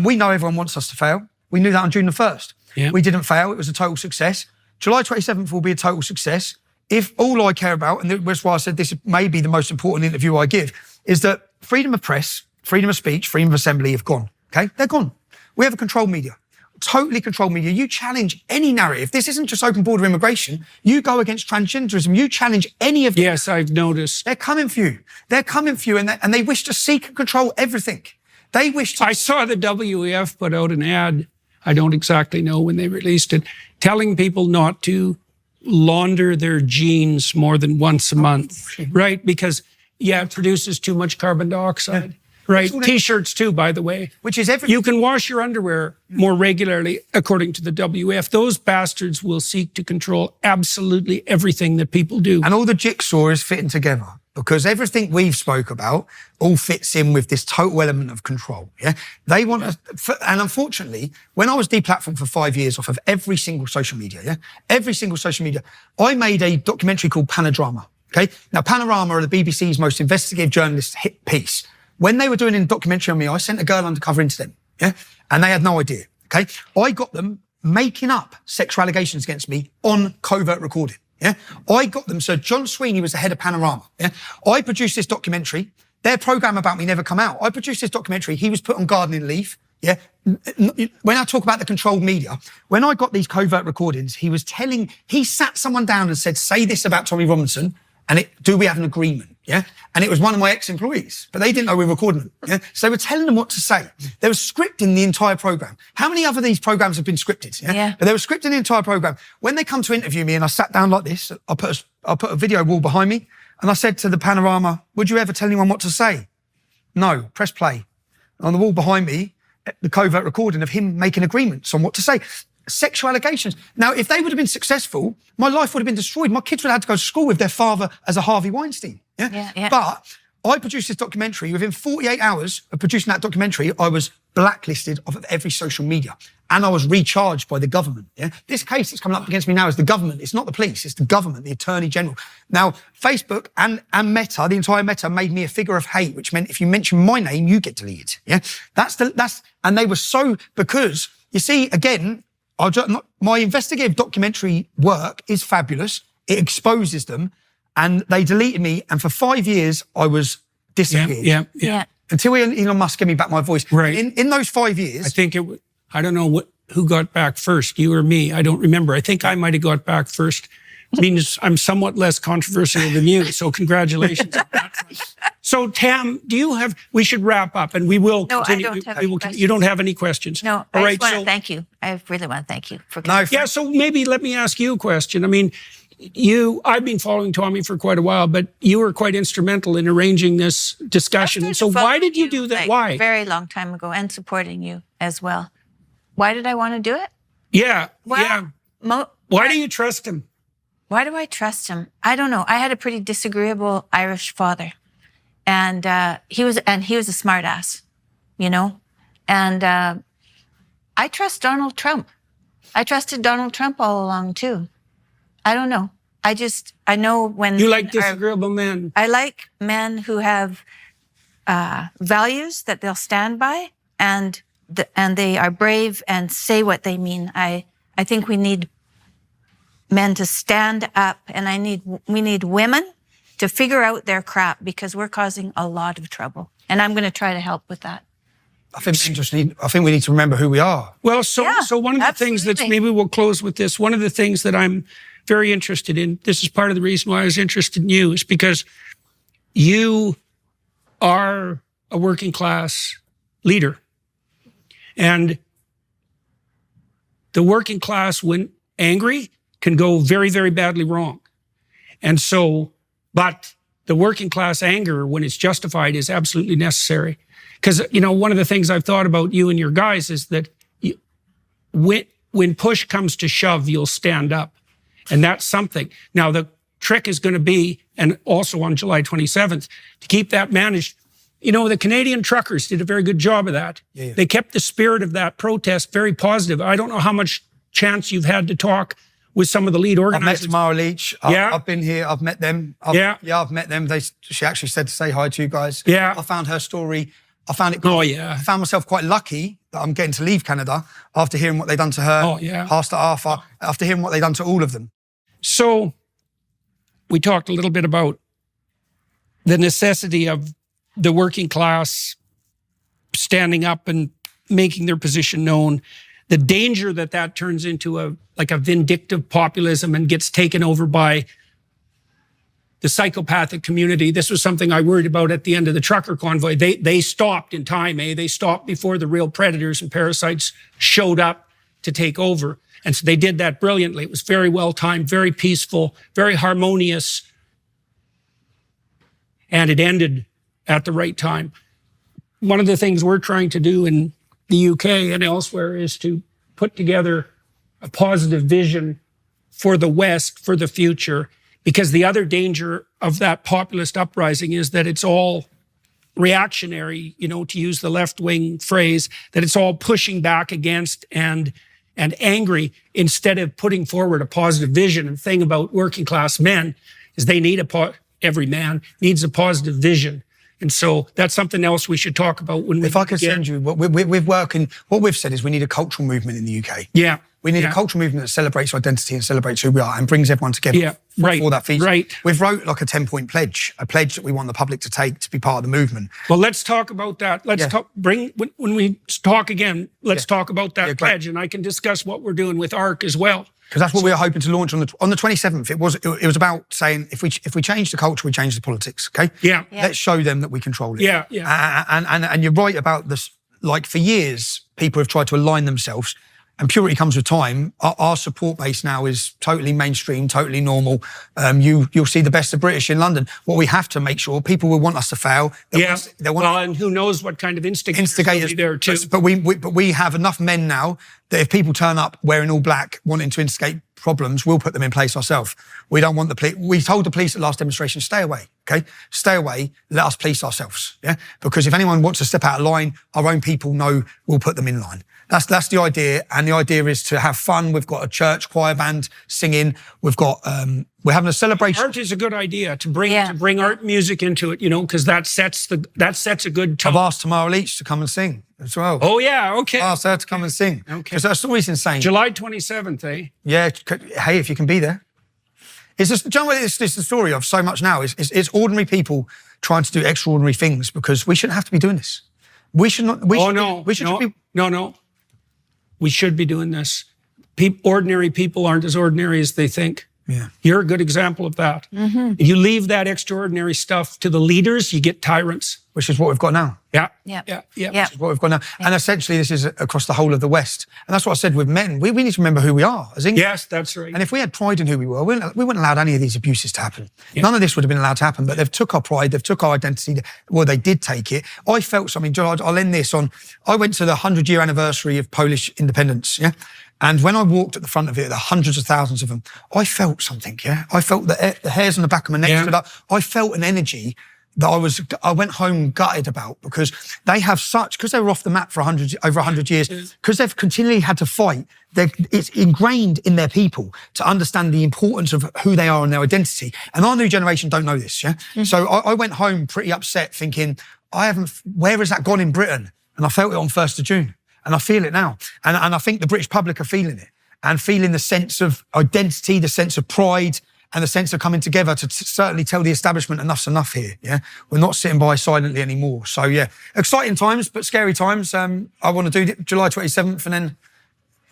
Speaker 1: We know everyone wants us to fail. We knew that on June the 1st. Yeah. We didn't fail. It was a total success. July 27th will be a total success. If all I care about, and that's why I said this may be the most important interview I give, is that freedom of press, freedom of speech, freedom of assembly have gone. Okay? They're gone. We have a controlled media. Totally controlled media. You challenge any narrative. This isn't just open border immigration. You go against transgenderism. You challenge any of them.
Speaker 2: Yes, I've noticed.
Speaker 1: They're coming for you. They're coming for you, and they wish to seek and control everything. They wish to...
Speaker 2: I saw the WEF put out an ad, I don't exactly know when they released it, telling people not to launder their jeans more than once a month, right? Because, it produces too much carbon dioxide. Right. T-shirts too, by the way.
Speaker 1: Which is everything.
Speaker 2: You can wash your underwear more regularly, according to the WF. Those bastards will seek to control absolutely everything that people do.
Speaker 1: And all the jigsaw is fitting together because everything we've spoke about all fits in with this total element of control. Yeah, they want us, and unfortunately, when I was deplatformed for 5 years off of every single social media, I made a documentary called Panorama. Okay, now Panorama are the BBC's most investigative journalist hit piece. When they were doing a documentary on me, I sent a girl undercover into them, yeah? And they had no idea, okay? I got them making up sexual allegations against me on covert recording, yeah? I got them, so John Sweeney was the head of Panorama, yeah? I produced this documentary. Their programme about me never come out. I produced this documentary. He was put on gardening leave, yeah? When I talk about the controlled media, when I got these covert recordings, he sat someone down and said, say this about Tommy Robinson, and do we have an agreement? Yeah. And it was one of my ex-employees, but they didn't know we were recording them. Yeah. So they were telling them what to say. They were scripting the entire program. How many other these programs have been scripted? Yeah. But they were scripting the entire program. When they come to interview me and I sat down like this, I put a video wall behind me and I said to the Panorama, would you ever tell anyone what to say? No. Press play. On the wall behind me, the covert recording of him making agreements on what to say. Sexual allegations. Now, if they would have been successful, my life would have been destroyed. My kids would have had to go to school with their father as a Harvey Weinstein. Yeah. But I produced this documentary. Within 48 hours of producing that documentary, I was blacklisted off of every social media. And I was recharged by the government. Yeah. This case that's coming up against me now is the government. It's not the police. It's the government, the Attorney General. Now, Facebook and Meta, the entire Meta, made me a figure of hate, which meant if you mention my name, you get deleted. Yeah. And they were so, because you see, again, my investigative documentary work is fabulous. It exposes them, and they deleted me. And for 5 years, I was disappeared.
Speaker 2: Yeah.
Speaker 1: Until Elon Musk gave me back my voice.
Speaker 2: Right.
Speaker 1: In those 5 years,
Speaker 2: I think I don't know who got back first, you or me. I don't remember. I think I might have got back first. Means I'm somewhat less controversial than you. So congratulations on that. So Tam, we should wrap up and we will continue.
Speaker 3: No, I don't have any questions.
Speaker 2: You don't have any questions?
Speaker 3: No,
Speaker 2: All
Speaker 3: I just want to thank you. I really want to thank you for
Speaker 1: coming.
Speaker 2: Yeah, so maybe let me ask you a question. I mean, I've been following Tommy for quite a while, but you were quite instrumental in arranging this discussion. So why did you do that? Why?
Speaker 3: Very long time ago, and supporting you as well. Why did I want to do it?
Speaker 2: Yeah,
Speaker 3: well,
Speaker 2: yeah. Why do you trust him?
Speaker 3: Why do I trust him? I don't know. I had a pretty disagreeable Irish father, and he was a smart ass, you know. And I trust Donald Trump. I trusted Donald Trump all along too. I don't know. I know when
Speaker 2: you like disagreeable men.
Speaker 3: I like men who have values that they'll stand by, and they are brave and say what they mean. I think we need men to stand up, and we need women to figure out their crap, because we're causing a lot of trouble. And I'm going to try to help with that.
Speaker 1: I think we need to remember who we are.
Speaker 2: Well, so one of the things that maybe we'll close with this. One of the things that I'm very interested in, this is part of the reason why I was interested in you, is because you are a working class leader. And the working class, when angry, can go very, very badly wrong. And so, but the working class anger, when it's justified, is absolutely necessary. Because, you know, one of the things I've thought about you and your guys is that when push comes to shove, you'll stand up. And that's something. Now, the trick is going to be, and also on July 27th, to keep that managed. You know, the Canadian truckers did a very good job of that. Yeah. They kept the spirit of that protest very positive. I don't know how much chance you've had to talk with some of the lead organizers.
Speaker 1: I've met Tamara Leach. I've been here. I've met them. I've met them. She actually said to say hi to you guys.
Speaker 2: Yeah.
Speaker 1: I found her story. I found it. Oh, yeah. I found myself quite lucky that I'm getting to leave Canada after hearing what they've done to her. Oh, yeah. Pastor Arthur, after hearing what they've done to all of them.
Speaker 2: So we talked a little bit about the necessity of the working class standing up and making their position known, the danger that turns into a vindictive populism and gets taken over by the psychopathic community. This was something I worried about at the end of the trucker convoy. They stopped in time, They stopped before the real predators and parasites showed up to take over. And so they did that brilliantly. It was very well timed, very peaceful, very harmonious. And it ended at the right time. one of the things we're trying to do in the UK and elsewhere is to put together a positive vision for the West, for the future, because the other danger of that populist uprising is that it's all reactionary, to use the left-wing phrase, that it's all pushing back against and angry instead of putting forward a positive vision. And the thing about working class men is they need every man needs a positive vision. And so that's something else we should talk about when we.
Speaker 1: If I could send you, what we've said is we need a cultural movement in the UK.
Speaker 2: Yeah.
Speaker 1: We need a cultural movement that celebrates identity and celebrates who we are and brings everyone together for that feature.
Speaker 2: Right.
Speaker 1: We've wrote like a 10-point pledge, a pledge that we want the public to take to be part of the movement.
Speaker 2: Well, let's talk about that. Let's talk, when we talk again, let's talk about that pledge, and I can discuss what we're doing with ARC as well.
Speaker 1: Because that's what we were hoping to launch on the 27th. It was about saying if we change the culture, we change the politics. Okay.
Speaker 2: Yeah.
Speaker 1: Let's show them that we control it.
Speaker 2: Yeah. Yeah.
Speaker 1: And you're right about this. Like for years, people have tried to align themselves, and purity comes with time. Our support base now is totally mainstream, totally normal. You'll see the best of British in London. What we have to make sure, people will want us to fail.
Speaker 2: And who knows what kind of instigators there too.
Speaker 1: But we have enough men now that if people turn up wearing all black, wanting to instigate problems, we'll put them in place ourselves. We don't want the police. We told the police at last demonstration, stay away, okay? Stay away, let us police ourselves, yeah? Because if anyone wants to step out of line, our own people know we'll put them in line. That's the idea, and the idea is to have fun. We've got a church choir band singing. We've got we're having a celebration.
Speaker 2: Art is a good idea to bring art music into it, because that sets a good tone.
Speaker 1: I've asked Tamara Leach to come and sing as well.
Speaker 2: Oh yeah, okay.
Speaker 1: I asked her to come and sing. Okay. Because her story's insane.
Speaker 2: July 27th, eh?
Speaker 1: Yeah. Hey, if you can be there. It's just, do you know what it's the story of so much now? It's ordinary people trying to do extraordinary things because we shouldn't have to be doing this. We should not.
Speaker 2: No. We should be doing this. Ordinary people aren't as ordinary as they think.
Speaker 1: Yeah.
Speaker 2: You're a good example of that. Mm-hmm. If you leave that extraordinary stuff to the leaders, you get tyrants.
Speaker 1: Which is what we've got now.
Speaker 2: Yeah.
Speaker 1: Which is what we've got now. Yeah. And essentially this is across the whole of the West. And that's what I said with men. We need to remember who we are as English.
Speaker 2: Yes, that's right.
Speaker 1: And if we had pride in who we were, we wouldn't allow any of these abuses to happen. Yeah. None of this would have been allowed to happen, but they've took our pride, they've took our identity. Well, they did take it. I felt something, John, I'll end this on, I went to the 100-year anniversary of Polish independence, yeah? And when I walked at the front of it, the hundreds of thousands of them, I felt something, yeah? I felt the hairs on the back of my neck stood up. I felt an energy that I went home gutted about because they have because they were off the map for over 100 years, because they've continually had to fight, it's ingrained in their people to understand the importance of who they are and their identity. And our new generation don't know this, yeah? Mm-hmm. So I went home pretty upset thinking, where has that gone in Britain? And I felt it on 1st of June. And I feel it now. And I think the British public are feeling it and feeling the sense of identity, the sense of pride, and the sense of coming together to certainly tell the establishment enough's enough here, yeah? We're not sitting by silently anymore. So, yeah, exciting times, but scary times. I want to do July 27th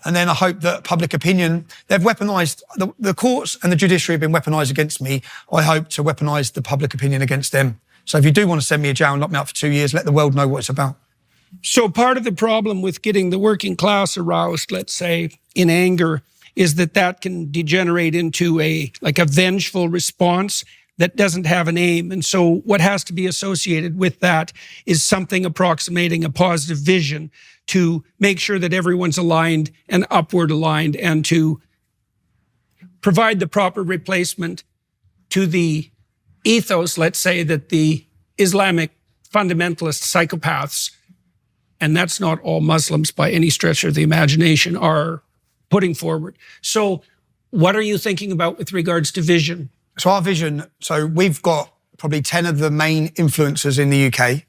Speaker 1: and then I hope that public opinion, they've weaponised, the courts and the judiciary have been weaponised against me. I hope to weaponise the public opinion against them. So if you do want to send me a jail and lock me up for 2 years, let the world know what it's about.
Speaker 2: So part of the problem with getting the working class aroused, let's say, in anger, is that can degenerate into a vengeful response that doesn't have an aim. And so what has to be associated with that is something approximating a positive vision to make sure that everyone's aligned and upward aligned and to provide the proper replacement to the ethos, let's say, that the Islamic fundamentalist psychopaths, and that's not all Muslims by any stretch of the imagination, are putting forward. So what are you thinking about with regards to vision?
Speaker 1: So our vision, we've got probably 10 of the main influencers in the UK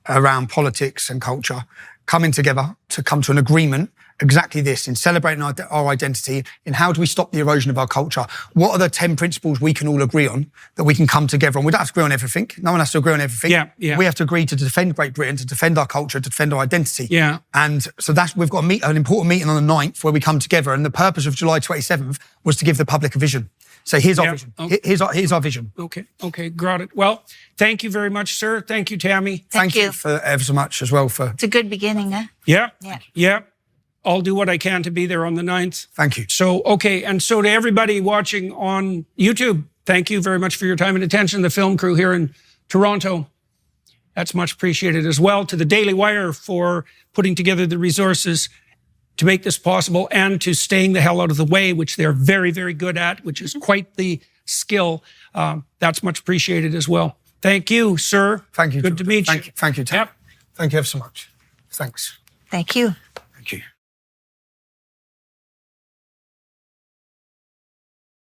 Speaker 1: around politics and culture coming together to come to an agreement exactly this, in celebrating our identity, in how do we stop the erosion of our culture? What are the 10 principles we can all agree on that we can come together on? We don't have to agree on everything. No one has to agree on everything.
Speaker 2: Yeah.
Speaker 1: We have to agree to defend Great Britain, to defend our culture, to defend our identity.
Speaker 2: Yeah.
Speaker 1: And so we've got an important meeting on the 9th where we come together, and the purpose of July 27th was to give the public a vision. So here's our vision. Okay. Here's our vision.
Speaker 2: Okay, got it. Well, thank you very much, sir. Thank you, Tammy.
Speaker 1: Thank you for ever so much as well.
Speaker 3: It's a good beginning, huh?
Speaker 2: Yeah. I'll do what I can to be there on the 9th.
Speaker 1: Thank you.
Speaker 2: So, okay. And so to everybody watching on YouTube, thank you very much for your time and attention. The film crew here in Toronto. That's much appreciated as well. To the Daily Wire for putting together the resources to make this possible, and to staying the hell out of the way, which they're very, very good at, which is quite the skill. That's much appreciated as well. Thank you, sir.
Speaker 1: Thank you.
Speaker 2: Good to meet you.
Speaker 1: Thank you, Tom.
Speaker 2: Yep.
Speaker 1: Thank you ever so much. Thanks.
Speaker 3: Thank you.
Speaker 1: Thank you.